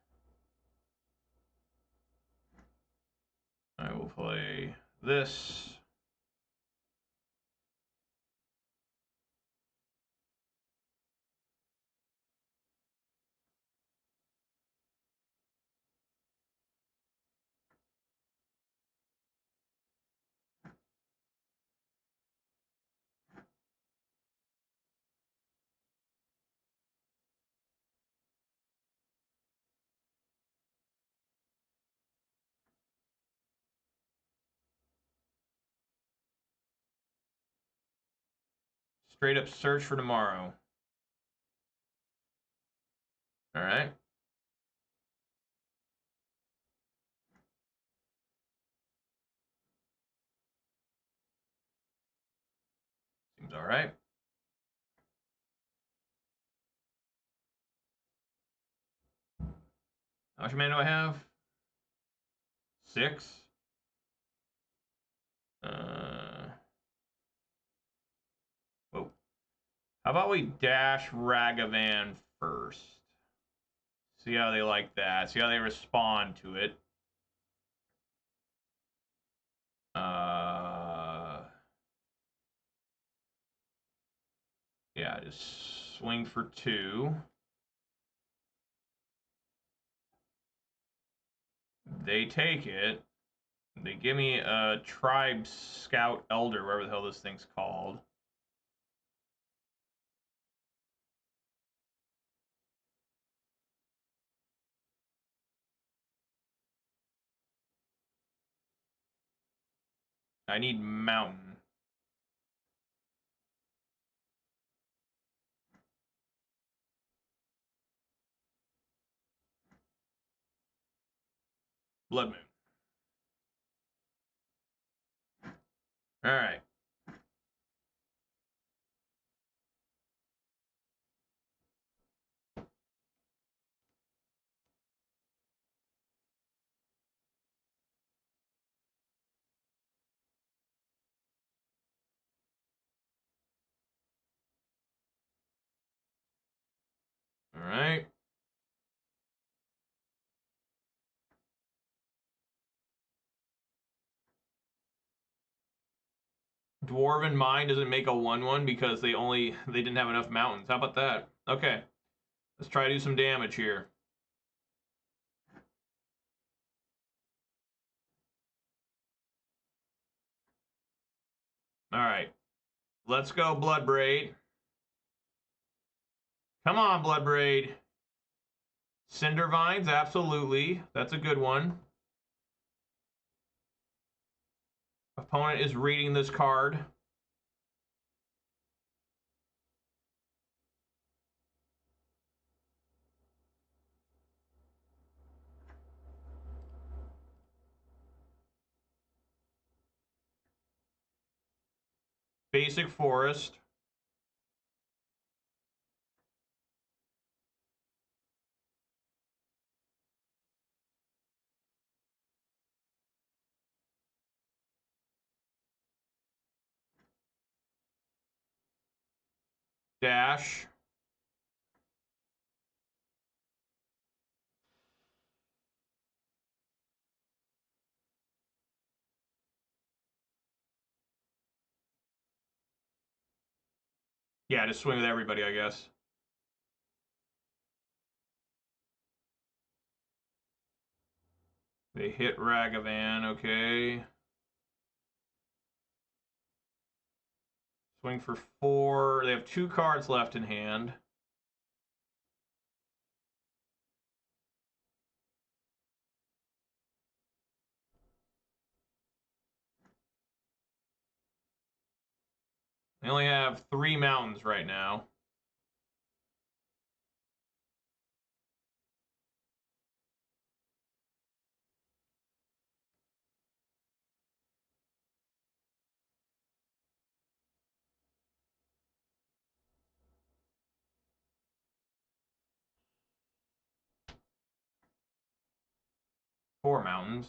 I will play this. Straight up search for tomorrow. Alright. Seems alright. How much mana do I have? 6. Whoa. How about we dash Ragavan first? See how they like that. See how they respond to it. Yeah, just swing for 2. They take it. They give me a Tribe Scout Elder, whatever the hell this thing's called. I need Mountain. Blood Moon. Alright. Alright. Dwarven Mine doesn't make a 1/1 because they didn't have enough mountains. How about that? Okay. Let's try to do some damage here. Alright. Let's go, Bloodbraid. Come on, Bloodbraid. Cinder Vines, absolutely. That's a good one. Opponent is reading this card. Basic forest. Dash. Yeah, just swing with everybody, I guess. They hit Ragavan, okay. Swing for 4. They have 2 cards left in hand. They only have 3 mountains right now. Four mountains.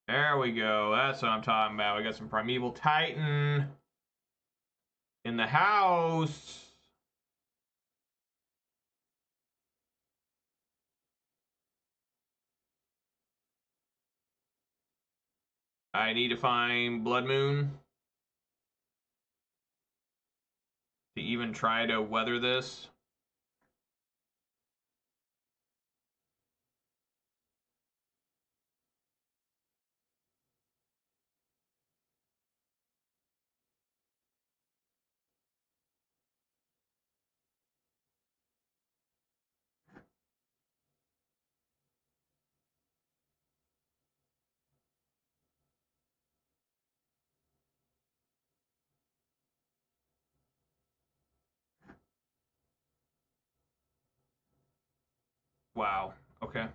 There we go. That's what I'm talking about. We got some Primeval Titan in the house. I need to find Blood Moon to even try to weather this. Wow. Okay.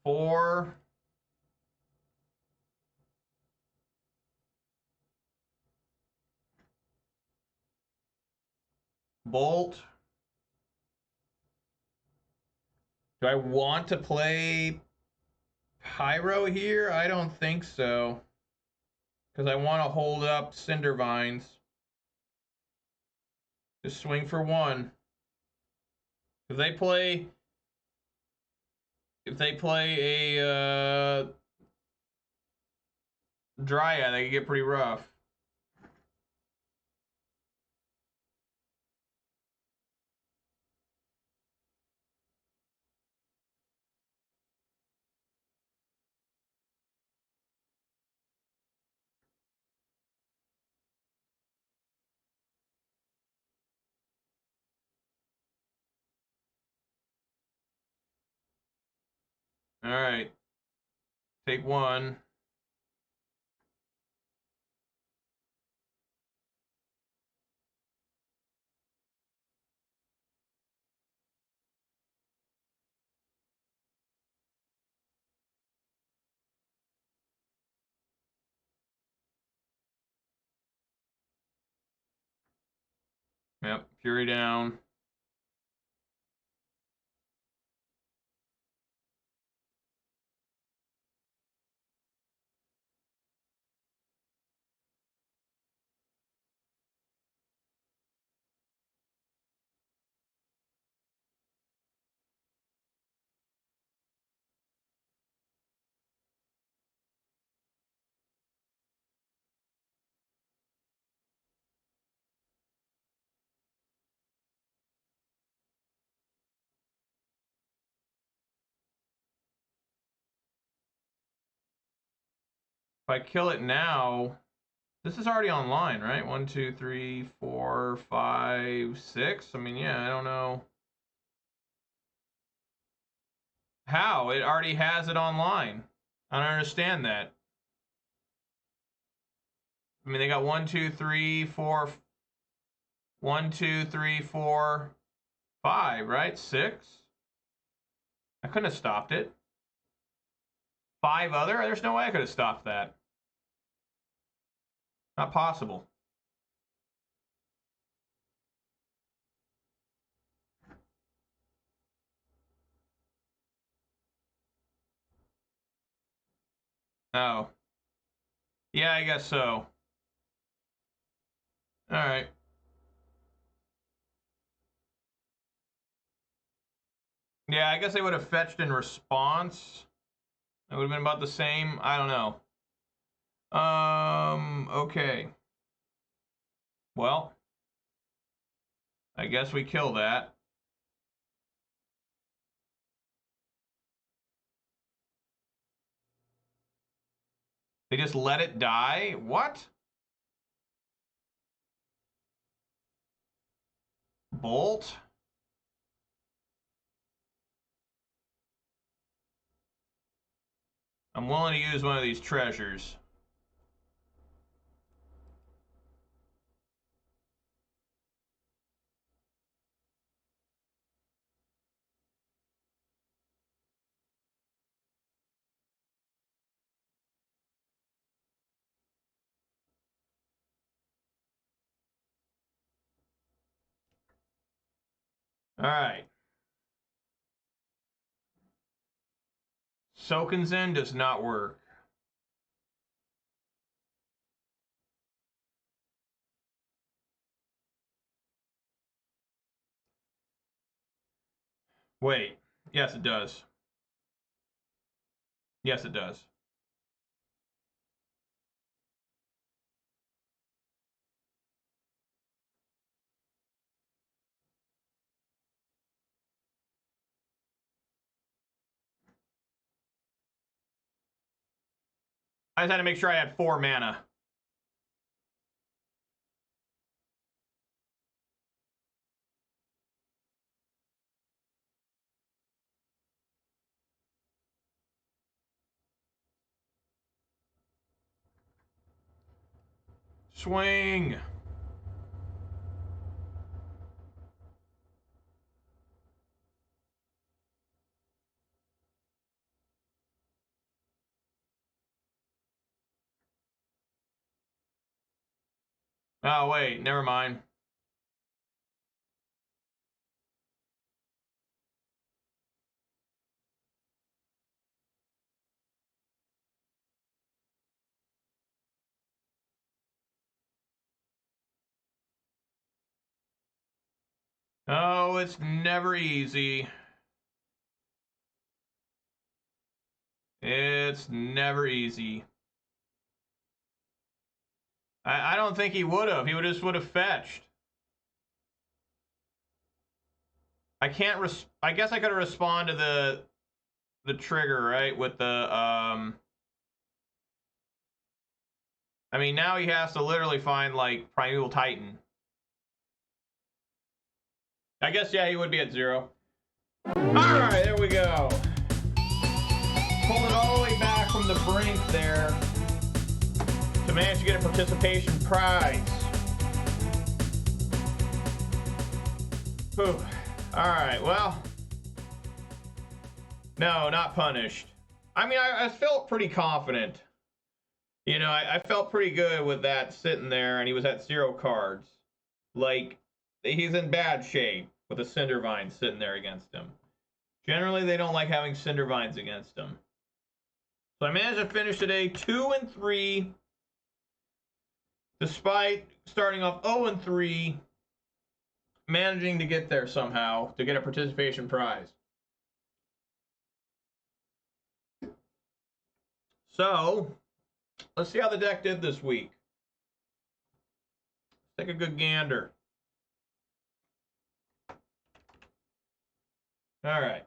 Four. Bolt. Do I want to play Pyro here? I don't think so. Because I want to hold up Cinder Vines. Just swing for 1. If they play a Dryad, they can get pretty rough. All right. Take 1. Yep. Fury down. If I kill it now, this is already online, right? 1, 2, 3, 4, 5, 6. I mean, yeah, I don't know how it already has it online. I don't understand that. I mean, they got 1, 2, 3, 4. 1, 2, 3, 4, 5, right? 6. I couldn't have stopped it. 5 other? There's no way I could have stopped that. Not possible. Oh. Yeah, I guess so. Alright. Yeah, I guess they would have fetched in response. It would have been about the same. I don't know. Okay. Well, I guess we kill that. They just let it die? What? Bolt? I'm willing to use one of these treasures. Alright. Sokenzen does not work. Wait. Yes, it does. Yes, it does. I just had to make sure I had 4 mana. Swing! Oh, wait. Never mind. Oh, it's never easy. It's never easy. I don't think he would have. He would have fetched. I can't I guess I could respond to the trigger, right? With the I mean, now he has to literally find like Primeval Titan. I guess yeah, he would be at 0. Alright, there we go. Pulled it all the way back from the brink there to manage to get a participation prize. Whew. Alright, well. No, not punished. I mean, I felt pretty confident. You know, I felt pretty good with that sitting there, and he was at 0 cards. Like, he's in bad shape with a Cindervine sitting there against him. Generally, they don't like having Cindervines against him. So I managed to finish today 2-3, despite starting off 0-3, managing to get there somehow to get a participation prize. So, let's see how the deck did this week. Take a good gander. All right.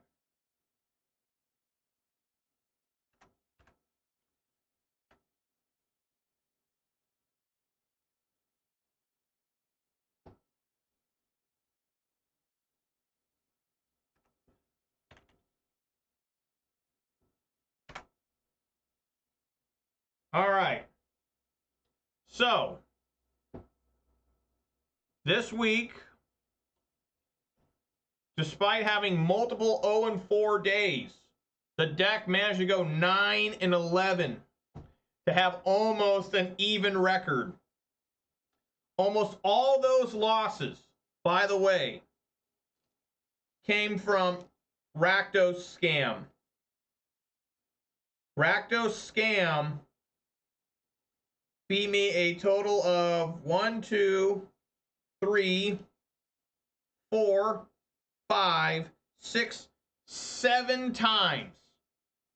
All right. So, this week, despite having multiple 0-4 days, the deck managed to go 9-11 to have almost an even record. Almost all those losses, by the way, came from Rakdos Scam. Rakdos Scam beat me a total of 1, 2, 3, 4, 5, 6, 7 times.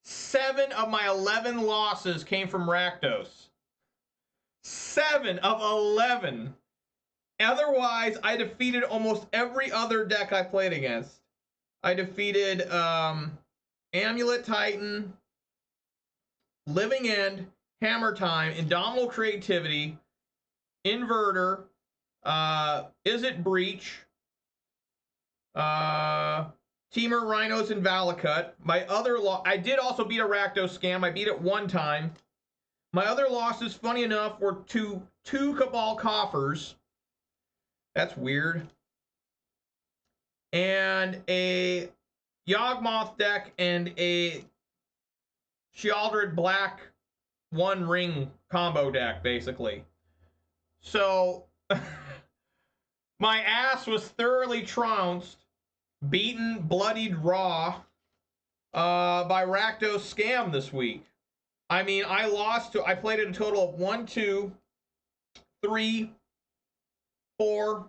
7 of my 11 losses came from Rakdos. 7 of 11. Otherwise, I defeated almost every other deck I played against. I defeated Amulet Titan, Living End, Hammer Time, Indomitable Creativity, Inverter, Is It Breach, Temur, Rhinos, and Valakut. My other I did also beat a Rakdos Scam. I beat it 1 time. My other losses, funny enough, were two Cabal Coffers. That's weird. And a Yawgmoth deck and a Sheoldred Black 1 ring combo deck, basically. So, my ass was thoroughly trounced, beaten, bloodied raw by Rakdos Scam this week. I mean, I played it a total of 1, 2, 3, 4,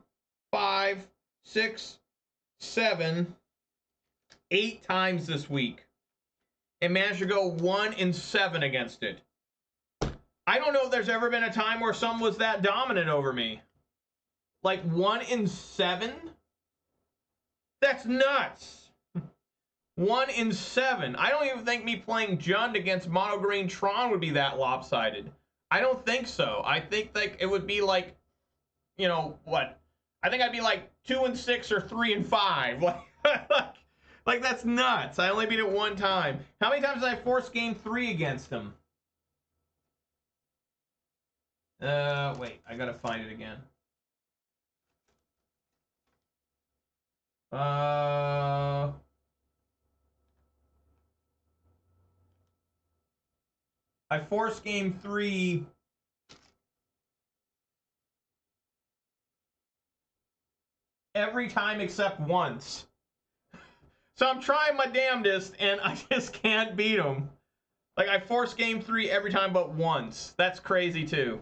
5, 6, 7, 8 times this week. And managed to go 1-7 against it. I don't know if there's ever been a time where someone was that dominant over me. Like 1-7? That's nuts. 1-7. I don't even think me playing Jund against Mono Green Tron would be that lopsided. I don't think so. I think like it would be like, you know, what? I think I'd be like 2-6 or 3-5. Like that's nuts. I only beat it 1 time. How many times did I force game 3 against him? Wait, I gotta find it again. I forced game 3 every time except once. So I'm trying my damnedest, and I just can't beat him. Like, I forced game 3 every time but once. That's crazy, too.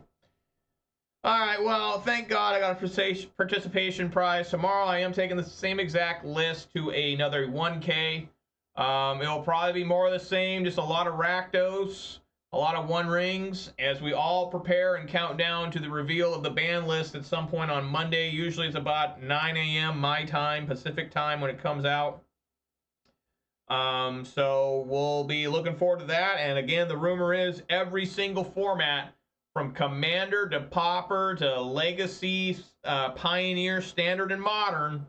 Alright, well, thank God I got a participation prize. Tomorrow I am taking the same exact list to another 1K. It'll probably be more of the same, just a lot of Rakdos, a lot of 1 rings, as we all prepare and count down to the reveal of the ban list at some point on Monday. Usually it's about 9 a.m. my time, Pacific time, when it comes out. So we'll be looking forward to that. And again, the rumor is every single format, from Commander to Pauper to Legacy, Pioneer, Standard, and Modern,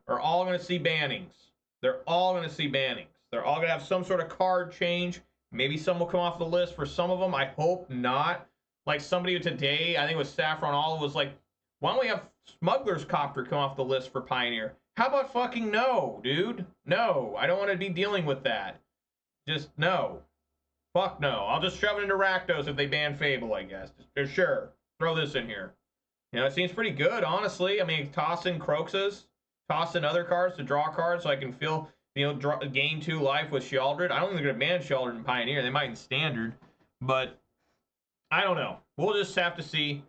are all going to see bannings. They're all going to see bannings. They're all going to have some sort of card change. Maybe some will come off the list for some of them. I hope not. Like somebody today, I think it was Saffron Olive, was like, why don't we have Smuggler's Copter come off the list for Pioneer? How about fucking no, dude? No, I don't want to be dealing with that. Just no. Fuck no. I'll just shove it into Rakdos if they ban Fable, I guess. Just sure. Throw this in here. You know, it seems pretty good, honestly. I mean, toss in Croxus, toss in other cards to draw cards so I can feel, you know, gain 2 life with Sheoldred. I don't think they're going to ban Sheoldred in Pioneer. They might in Standard. But I don't know. We'll just have to see.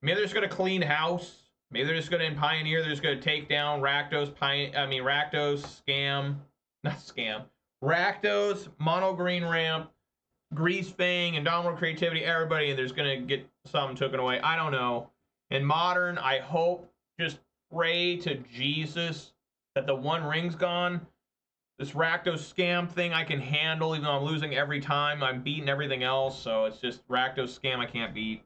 Maybe they're just going to clean house. Maybe they're just going to, in Pioneer, they're just going to take down Rakdos, Rakdos, Mono Green Ramp, Grease Fang, Indomitable Creativity, everybody, and there's going to get some taken away. I don't know. In Modern, I hope, just pray to Jesus that the 1 ring's gone. This Rakdos Scam thing I can handle, even though I'm losing every time. I'm beating everything else, so it's just Rakdos Scam I can't beat.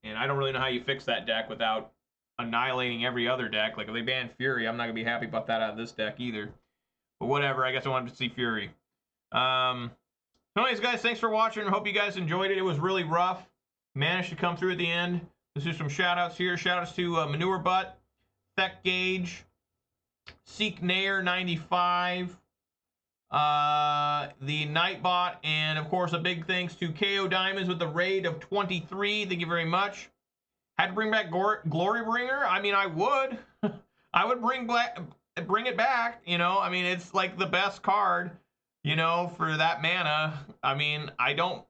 And I don't really know how you fix that deck without annihilating every other deck. Like, if they ban Fury, I'm not going to be happy about that out of this deck either. But whatever, I guess I wanted to see Fury. So anyways, guys, thanks for watching. Hope you guys enjoyed it. It was really rough. managed to come through at the end. Let's do some shout-outs here. Shout-outs to Manure Butt, Tech Gauge, Seek Nair 95, the Nightbot, and of course a big thanks to KO Diamonds with the raid of 23. Thank you very much. Had to bring back Glory Bringer. I mean, I would. I would bring it back. You know, I mean, it's like the best card. You know, for that mana. I mean, I don't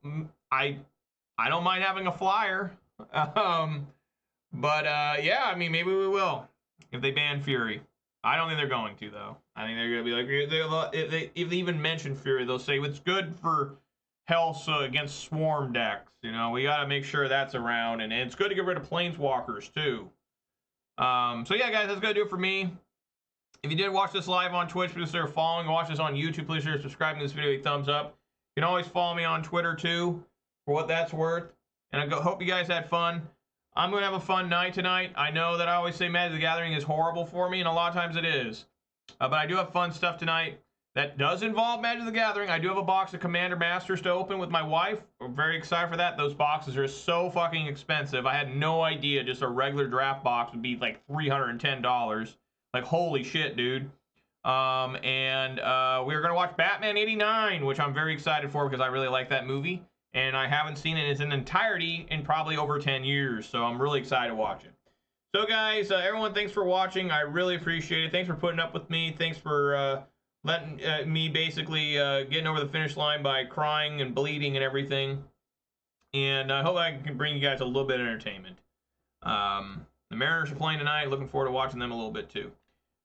mind having a flyer. Yeah, I mean, maybe we will if they ban Fury. I don't think they're going to, though. I think they're going to be like, if they even mention Fury, they'll say it's good for health against Swarm decks. You know, we got to make sure that's around, and it's good to get rid of Planeswalkers, too. So, yeah, guys, that's going to do it for me. If you did watch this live on Twitch, please consider following. Watch this on YouTube, please consider subscribing to this video, a thumbs up. You can always follow me on Twitter, too, for what that's worth. And I hope you guys had fun. I'm going to have a fun night tonight. I know that I always say Magic the Gathering is horrible for me, and a lot of times it is. But I do have fun stuff tonight that does involve Magic the Gathering. I do have a box of Commander Masters to open with my wife. I'm very excited for that. Those boxes are so fucking expensive. I had no idea just a regular draft box would be like $310. Like, holy shit, dude. We're going to watch Batman 89, which I'm very excited for because I really like that movie. And I haven't seen it in its entirety in probably over 10 years. So I'm really excited to watch it. So guys, everyone, thanks for watching. I really appreciate it. Thanks for putting up with me. Thanks for letting me basically getting over the finish line by crying and bleeding and everything. And I hope I can bring you guys a little bit of entertainment. The Mariners are playing tonight. Looking forward to watching them a little bit too.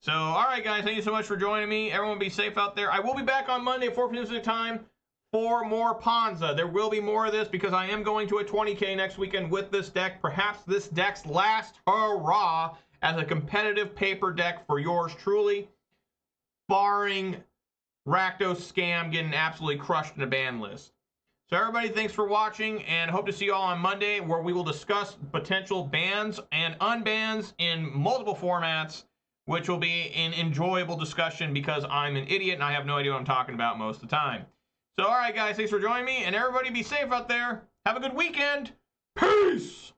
So, all right, guys. Thank you so much for joining me. Everyone be safe out there. I will be back on Monday at 4 p.m. Pacific time for more Ponza. There will be more of this because I am going to a 20K next weekend with this deck. Perhaps this deck's last hurrah as a competitive paper deck for yours truly. Barring Rakdos scam getting absolutely crushed in a ban list. So everybody, thanks for watching, and hope to see you all on Monday where we will discuss potential bans and unbans in multiple formats, which will be an enjoyable discussion because I'm an idiot and I have no idea what I'm talking about most of the time. So, all right, guys, thanks for joining me, and everybody be safe out there. Have a good weekend. Peace!